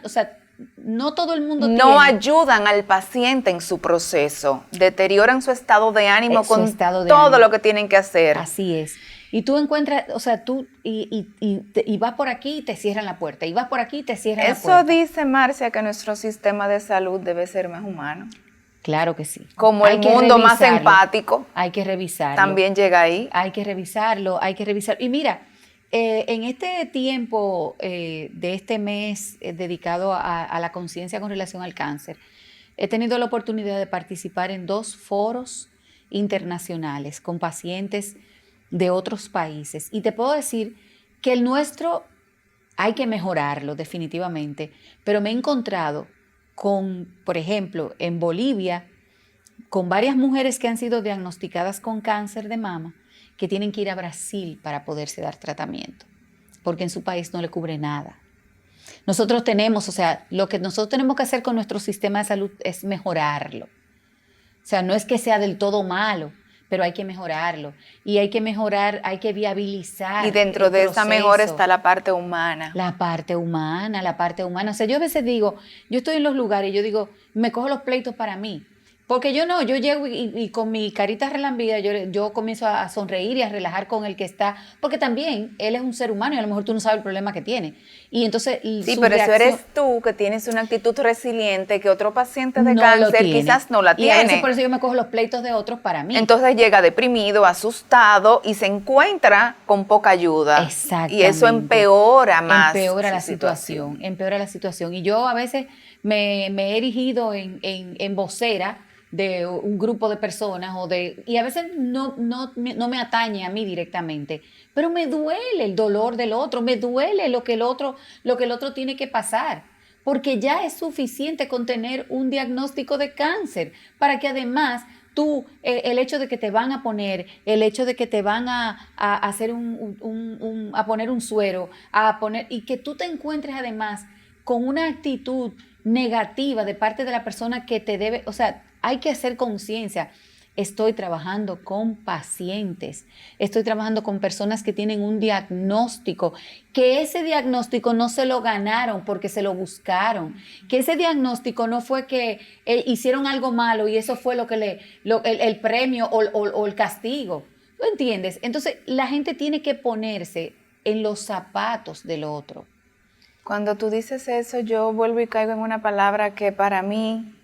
o sea, no todo el mundo No tiene ayudan al paciente en su proceso, deterioran su estado de ánimo su con estado de todo ánimo. lo que tienen que hacer. Así es. Y tú encuentras, o sea, tú y vas por aquí y te cierran la puerta, y vas por aquí y te cierran la puerta. Eso dice Marcia, que nuestro sistema de salud debe ser más humano. Claro que sí. Como el mundo más empático. Hay que revisarlo. También llega ahí. Hay que revisarlo. Y mira, en este tiempo de este mes dedicado a la conciencia con relación al cáncer, he tenido la oportunidad de participar en 2 foros internacionales con pacientes de otros países. Y te puedo decir que el nuestro hay que mejorarlo definitivamente, pero me he encontrado con, por ejemplo, en Bolivia, con varias mujeres que han sido diagnosticadas con cáncer de mama, que tienen que ir a Brasil para poderse dar tratamiento, porque en su país no le cubre nada. Nosotros tenemos, o sea, lo que nosotros tenemos que hacer con nuestro sistema de salud es mejorarlo. O sea, no es que sea del todo malo, pero hay que mejorarlo. Y hay que mejorar, hay que viabilizar. Y dentro de esa mejora está la parte humana. La parte humana, la parte humana. O sea, yo a veces digo, yo estoy en los lugares y yo digo, me cojo los pleitos para mí. Porque yo llego y con mi carita relambida, yo comienzo a sonreír y a relajar con el que está, porque también él es un ser humano y a lo mejor tú no sabes el problema que tiene. Y entonces sí, pero eso eres tú, que tienes una actitud resiliente que otro paciente de no cáncer quizás no la tiene. Y a veces por eso yo me cojo los pleitos de otros para mí. Entonces llega deprimido, asustado y se encuentra con poca ayuda. Exactamente. Y eso empeora más. Empeora la situación. Y yo a veces me he erigido en vocera de un grupo de personas y a veces no me atañe a mí directamente, pero me duele el dolor del otro, me duele lo que el otro tiene que pasar, porque ya es suficiente con tener un diagnóstico de cáncer para que además tú, el hecho de que te van a poner, el hecho de que te van a hacer a poner un suero, y que tú te encuentres además con una actitud negativa de parte de la persona que te debe, o sea, hay que hacer conciencia. estoy trabajando con pacientes, estoy trabajando con personas que tienen un diagnóstico, que ese diagnóstico no se lo ganaron porque se lo buscaron, que ese diagnóstico no fue que hicieron algo malo y eso fue lo que el premio o el castigo. ¿Tú entiendes? Entonces la gente tiene que ponerse en los zapatos del otro. Cuando tú dices eso, yo vuelvo y caigo en una palabra que para mí,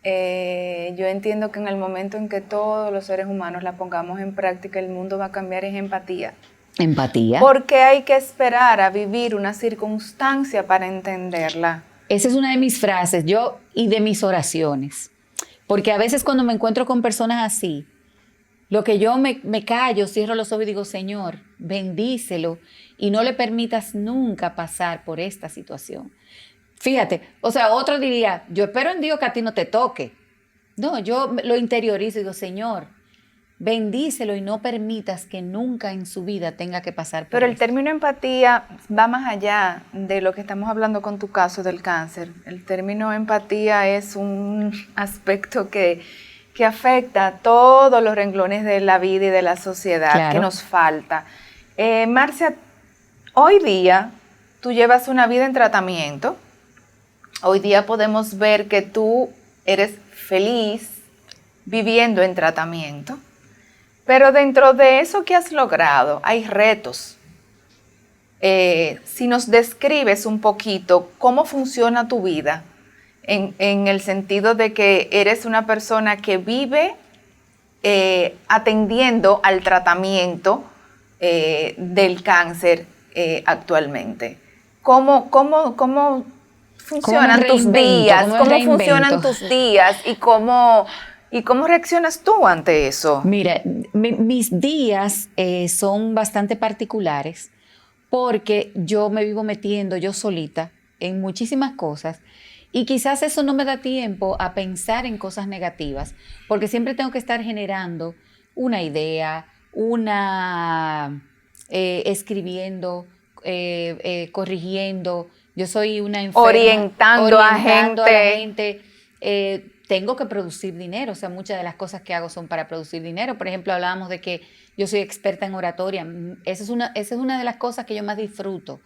yo entiendo que en el momento en que todos los seres humanos la pongamos en práctica, el mundo va a cambiar, es empatía. Empatía. Porque hay que esperar a vivir una circunstancia para entenderla. Esa es una de mis frases, y de mis oraciones. Porque a veces cuando me encuentro con personas así, lo que yo me callo, cierro los ojos y digo, Señor, bendícelo y no le permitas nunca pasar por esta situación. Fíjate, o sea, otro diría, yo espero en Dios que a ti no te toque. No, yo lo interiorizo y digo, Señor, bendícelo y no permitas que nunca en su vida tenga que pasar por Pero el esto. término empatía va más allá de lo que estamos hablando con tu caso del cáncer. El término empatía es un aspecto que afecta a todos los renglones de la vida y de la sociedad, Claro. que nos falta. Marcia, hoy día tú llevas una vida en tratamiento. Hoy día podemos ver que tú eres feliz viviendo en tratamiento. Pero dentro de eso que has logrado hay retos. Si nos describes un poquito cómo funciona tu vida, en el sentido de que eres una persona que vive atendiendo al tratamiento del cáncer actualmente. ¿Cómo funcionan tus días? ¿Cómo funcionan tus días? ¿Y cómo reaccionas tú ante eso? Mira, mis días son bastante particulares porque yo me vivo metiendo yo solita en muchísimas cosas y quizás eso no me da tiempo a pensar en cosas negativas porque siempre tengo que estar generando una idea, escribiendo, corrigiendo. Yo soy una enferma. Orientando a la gente. Tengo que producir dinero, o sea, muchas de las cosas que hago son para producir dinero. Por ejemplo, hablábamos de que yo soy experta en oratoria. Esa es una de las cosas que yo más disfruto,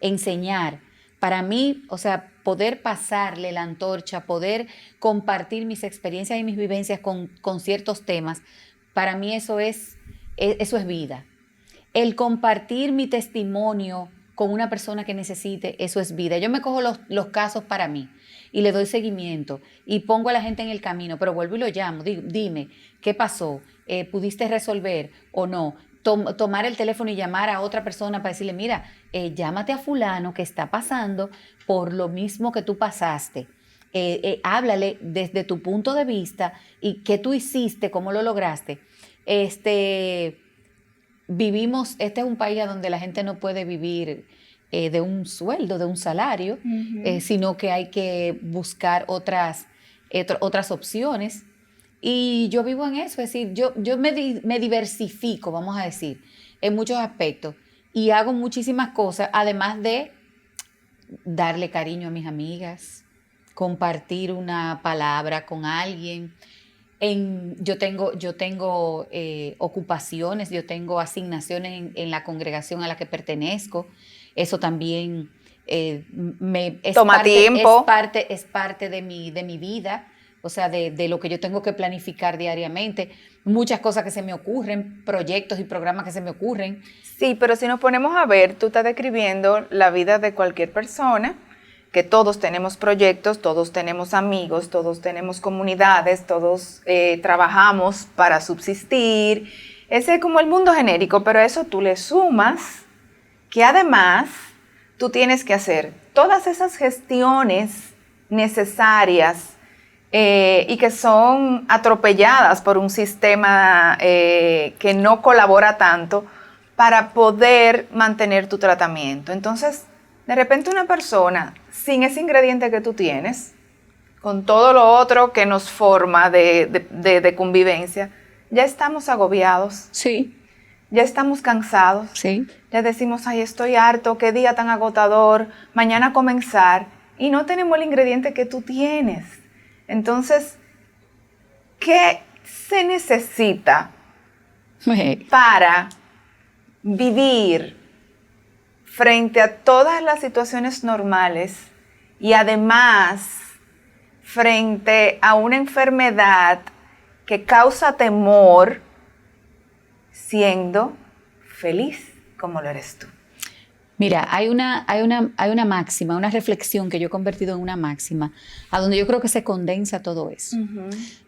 enseñar. Para mí, o sea, poder pasarle la antorcha, poder compartir mis experiencias y mis vivencias con ciertos temas, para mí eso es vida. El compartir mi testimonio con una persona que necesite, eso es vida. Yo me cojo los casos para mí y le doy seguimiento y pongo a la gente en el camino, pero vuelvo y lo llamo, dime, ¿qué pasó? ¿Pudiste resolver o no? Tomar el teléfono y llamar a otra persona para decirle, mira, llámate a fulano que está pasando por lo mismo que tú pasaste. Háblale desde tu punto de vista y qué tú hiciste, cómo lo lograste. Este es un país donde la gente no puede vivir de un sueldo, de un salario, sino que hay que buscar otras opciones. Y yo vivo en eso, es decir, yo me diversifico, vamos a decir, en muchos aspectos y hago muchísimas cosas, además de darle cariño a mis amigas, compartir una palabra con alguien. Yo tengo ocupaciones, yo tengo asignaciones en la congregación a la que pertenezco. Eso también toma tiempo. Es parte de mi vida, o sea, de lo que yo tengo que planificar diariamente. Muchas cosas que se me ocurren, proyectos y programas que se me ocurren. Sí, pero si nos ponemos a ver, tú estás describiendo la vida de cualquier persona, que todos tenemos proyectos, todos tenemos amigos, todos tenemos comunidades, todos trabajamos para subsistir. Ese es como el mundo genérico, pero a eso tú le sumas que además tú tienes que hacer todas esas gestiones necesarias y que son atropelladas por un sistema que no colabora tanto para poder mantener tu tratamiento. Entonces, de repente una persona sin ese ingrediente que tú tienes, con todo lo otro que nos forma de convivencia, ya estamos agobiados. Sí. Ya estamos cansados. Sí. Ya decimos, ay, estoy harto, qué día tan agotador, mañana comenzar. Y no tenemos el ingrediente que tú tienes. Entonces, ¿qué se necesita para vivir frente a todas las situaciones normales y además frente a una enfermedad que causa temor, siendo feliz como lo eres tú? Mira, hay una máxima, una reflexión que yo he convertido en una máxima, a donde yo creo que se condensa todo eso.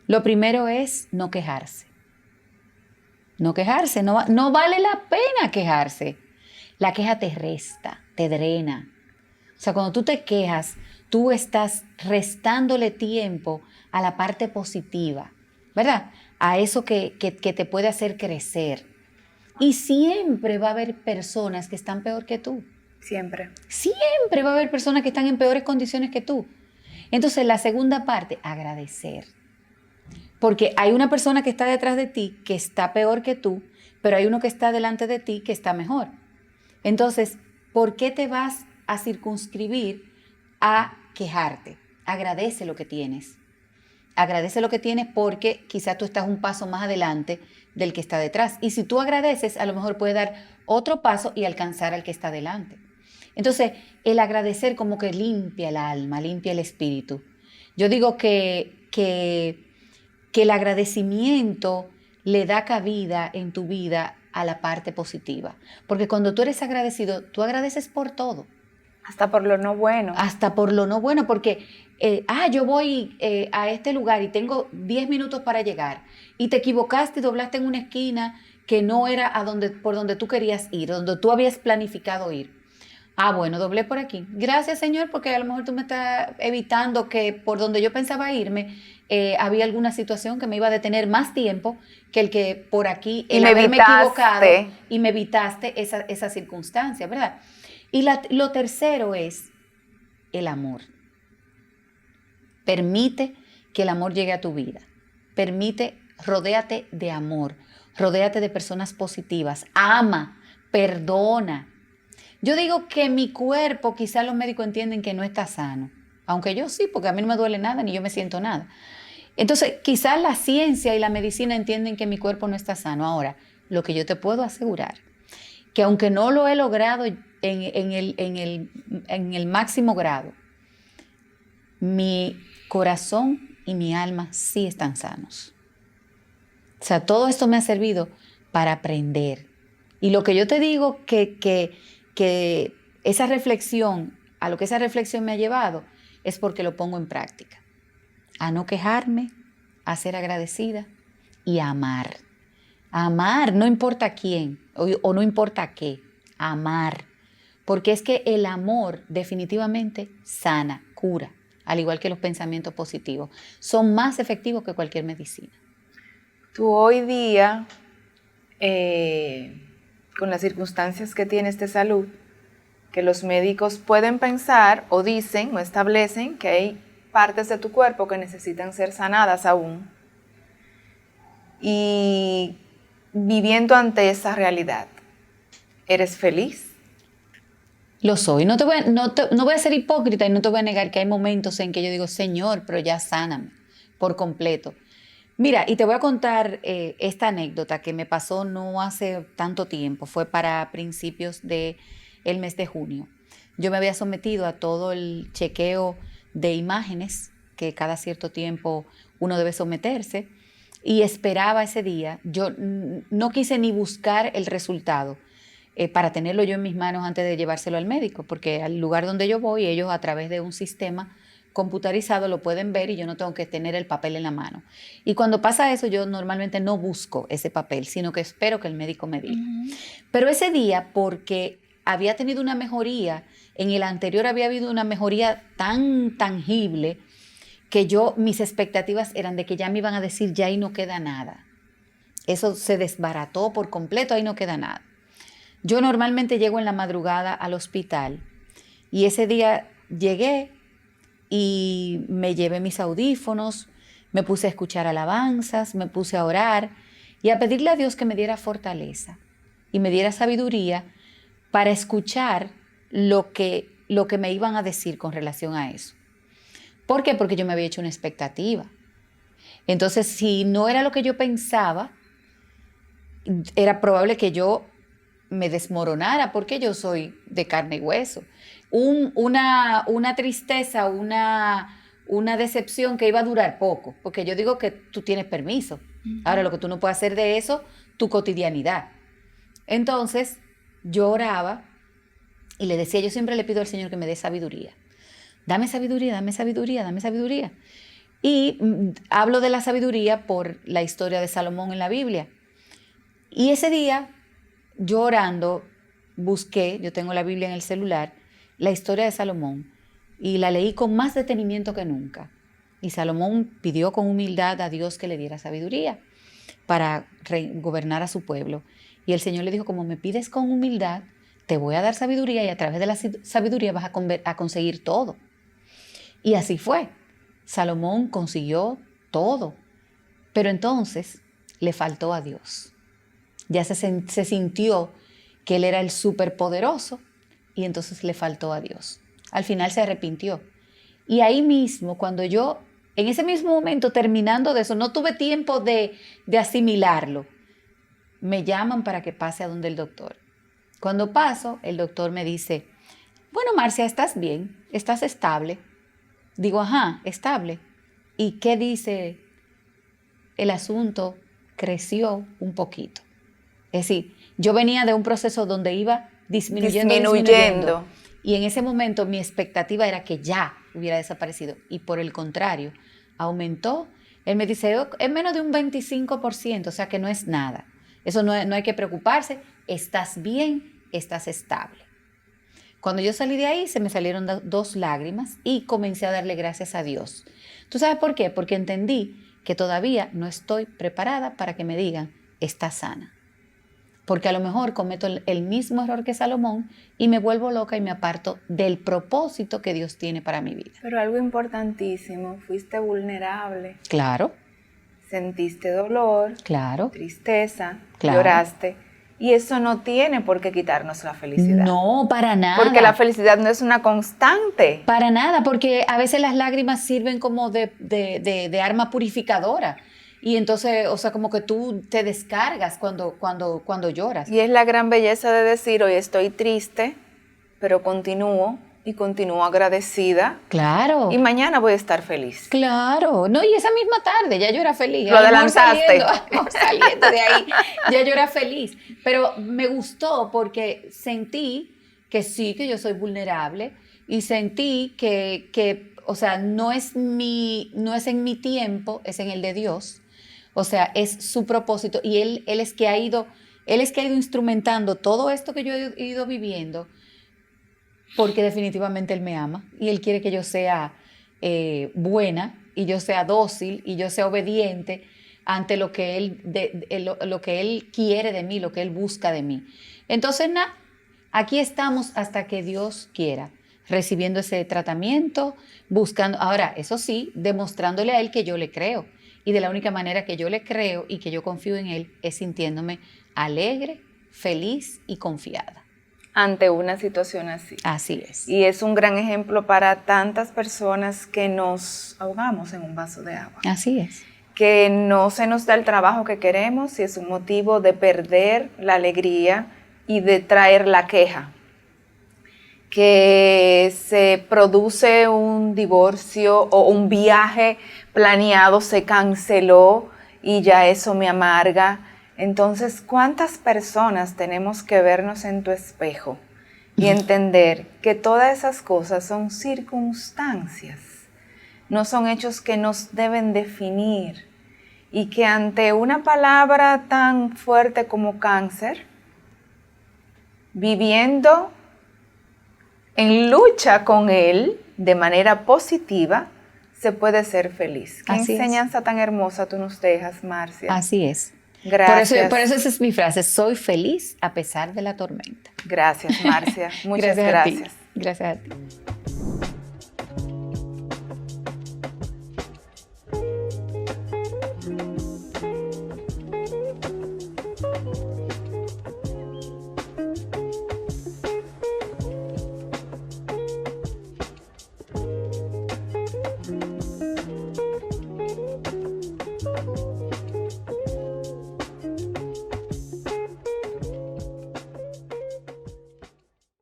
Lo primero es no quejarse. No quejarse, no vale la pena quejarse. La queja te resta, te drena. O sea, cuando tú te quejas, tú estás restándole tiempo a la parte positiva, ¿verdad? A eso que te puede hacer crecer. Y siempre va a haber personas que están peor que tú. Siempre. Siempre va a haber personas que están en peores condiciones que tú. Entonces, la segunda parte, agradecer. Porque hay una persona que está detrás de ti que está peor que tú, pero hay uno que está delante de ti que está mejor. Entonces, ¿por qué te vas a circunscribir a quejarte? Agradece lo que tienes. Agradece lo que tienes porque quizás tú estás un paso más adelante del que está detrás. Y si tú agradeces, a lo mejor puedes dar otro paso y alcanzar al que está delante. Entonces, el agradecer como que limpia el alma, limpia el espíritu. Yo digo que el agradecimiento le da cabida en tu vida a la parte positiva. Porque cuando tú eres agradecido, tú agradeces por todo. Hasta por lo no bueno. Hasta por lo no bueno, porque yo voy a este lugar y tengo 10 minutos para llegar y te equivocaste y doblaste en una esquina que no era por donde tú querías ir, donde tú habías planificado ir. Bueno, doblé por aquí. Gracias, Señor, porque a lo mejor tú me estás evitando que por donde yo pensaba irme había alguna situación que me iba a detener más tiempo que el que por aquí, el haberme equivocado y me evitaste esa circunstancia, ¿verdad? Y lo tercero es el amor. Permite que el amor llegue a tu vida. Rodéate de amor. Rodéate de personas positivas. Ama, perdona. Yo digo que mi cuerpo, quizás los médicos entienden que no está sano. Aunque yo sí, porque a mí no me duele nada ni yo me siento nada. Entonces, quizás la ciencia y la medicina entienden que mi cuerpo no está sano. Ahora, lo que yo te puedo asegurar, que aunque no lo he logrado en el máximo grado, mi corazón y mi alma sí están sanos. O sea, todo esto me ha servido para aprender. Y lo que yo te digo que esa reflexión, a lo que esa reflexión me ha llevado, es porque lo pongo en práctica. A no quejarme, a ser agradecida y a amar. A amar, no importa quién o no importa qué, amar. Porque es que el amor definitivamente sana, cura, al igual que los pensamientos positivos. Son más efectivos que cualquier medicina. Tú hoy día, con las circunstancias que tienes de salud, que los médicos pueden pensar o dicen o establecen que hay partes de tu cuerpo que necesitan ser sanadas aún. Y viviendo ante esa realidad, ¿eres feliz? Lo soy. No voy a ser hipócrita y no te voy a negar que hay momentos en que yo digo, Señor, pero ya sáname por completo. Mira, y te voy a contar esta anécdota que me pasó no hace tanto tiempo. Fue para principios del mes de junio. Yo me había sometido a todo el chequeo de imágenes que cada cierto tiempo uno debe someterse y esperaba ese día. Yo no quise ni buscar el resultado para tenerlo yo en mis manos antes de llevárselo al médico, porque al lugar donde yo voy, ellos a través de un sistema computarizado lo pueden ver y yo no tengo que tener el papel en la mano. Y cuando pasa eso, yo normalmente no busco ese papel, sino que espero que el médico me diga. Pero ese día, porque había tenido una mejoría, en el anterior había habido una mejoría tan tangible que mis expectativas eran de que ya me iban a decir, ya ahí no queda nada. Eso se desbarató por completo, ahí no queda nada. Yo normalmente llego en la madrugada al hospital y ese día llegué y me llevé mis audífonos, me puse a escuchar alabanzas, me puse a orar y a pedirle a Dios que me diera fortaleza y me diera sabiduría para escuchar lo que me iban a decir con relación a eso. ¿Por qué? Porque yo me había hecho una expectativa. Entonces, si no era lo que yo pensaba, era probable que yo me desmoronara, porque yo soy de carne y hueso. Una tristeza, una decepción que iba a durar poco, porque yo digo que tú tienes permiso. Ahora, lo que tú no puedes hacer de eso, tu cotidianidad. Entonces, yo oraba y le decía, yo siempre le pido al Señor que me dé sabiduría. Dame sabiduría, dame sabiduría, dame sabiduría. Y hablo de la sabiduría por la historia de Salomón en la Biblia. Y ese día, yo orando, busqué, yo tengo la Biblia en el celular, la historia de Salomón, y la leí con más detenimiento que nunca. Y Salomón pidió con humildad a Dios que le diera sabiduría para gobernar a su pueblo. Y el Señor le dijo, como me pides con humildad, te voy a dar sabiduría y a través de la sabiduría vas a conseguir todo. Y así fue. Salomón consiguió todo, pero entonces le faltó a Dios. Ya se sintió que él era el superpoderoso y entonces le faltó a Dios. Al final se arrepintió. Y ahí mismo, cuando yo, en ese mismo momento, terminando de eso, no tuve tiempo de asimilarlo. Me llaman para que pase a donde el doctor. Cuando paso, el doctor me dice, bueno, Marcia, ¿estás bien? ¿Estás estable? Digo, ajá, estable. ¿Y qué dice? El asunto creció un poquito. Es decir, yo venía de un proceso donde iba disminuyendo. Y en ese momento mi expectativa era que ya hubiera desaparecido. Y por el contrario, aumentó. Él me dice, es menos de un 25%, o sea que no es nada. Eso no hay que preocuparse. Estás bien, estás estable. Cuando yo salí de ahí, se me salieron 2 lágrimas y comencé a darle gracias a Dios. ¿Tú sabes por qué? Porque entendí que todavía no estoy preparada para que me digan, estás sana. Porque a lo mejor cometo el mismo error que Salomón y me vuelvo loca y me aparto del propósito que Dios tiene para mi vida. Pero algo importantísimo, fuiste vulnerable. Claro. Sentiste dolor, claro, tristeza, claro. Lloraste. Y eso no tiene por qué quitarnos la felicidad. No, para nada. Porque la felicidad no es una constante. Para nada, porque a veces las lágrimas sirven como de arma purificadora. Y entonces, o sea, como que tú te descargas cuando lloras. Y es la gran belleza de decir, hoy estoy triste, pero continúo y continúo agradecida. Claro. Y mañana voy a estar feliz. Claro. No, y esa misma tarde ya yo era feliz. Lo adelantaste. Saliendo de ahí, ya yo era feliz. Pero me gustó porque sentí que sí, que yo soy vulnerable y sentí que o sea, no es en mi tiempo, es en el de Dios. O sea, es su propósito y él es que ha ido instrumentando todo esto que yo he ido viviendo, porque definitivamente Él me ama y Él quiere que yo sea buena y yo sea dócil y yo sea obediente ante lo que Él quiere de mí, lo que Él busca de mí. Entonces, aquí estamos hasta que Dios quiera, recibiendo ese tratamiento, buscando, ahora, eso sí, demostrándole a Él que yo le creo. Y de la única manera que yo le creo y que yo confío en Él es sintiéndome alegre, feliz y confiada. Ante una situación así. Así es. Y es un gran ejemplo para tantas personas que nos ahogamos en un vaso de agua. Así es. Que no se nos da el trabajo que queremos y es un motivo de perder la alegría y de traer la queja. Que se produce un divorcio o un viaje planeado se canceló y ya eso me amarga. Entonces, ¿cuántas personas tenemos que vernos en tu espejo y entender que todas esas cosas son circunstancias, no son hechos que nos deben definir y que ante una palabra tan fuerte como cáncer, viviendo en lucha con él de manera positiva, se puede ser feliz. ¿Qué Así enseñanza tan hermosa tú nos dejas, Marcia? Así es. Gracias. Por eso esa es mi frase, soy feliz a pesar de la tormenta. Gracias, Marcia. Muchas gracias. Gracias a ti.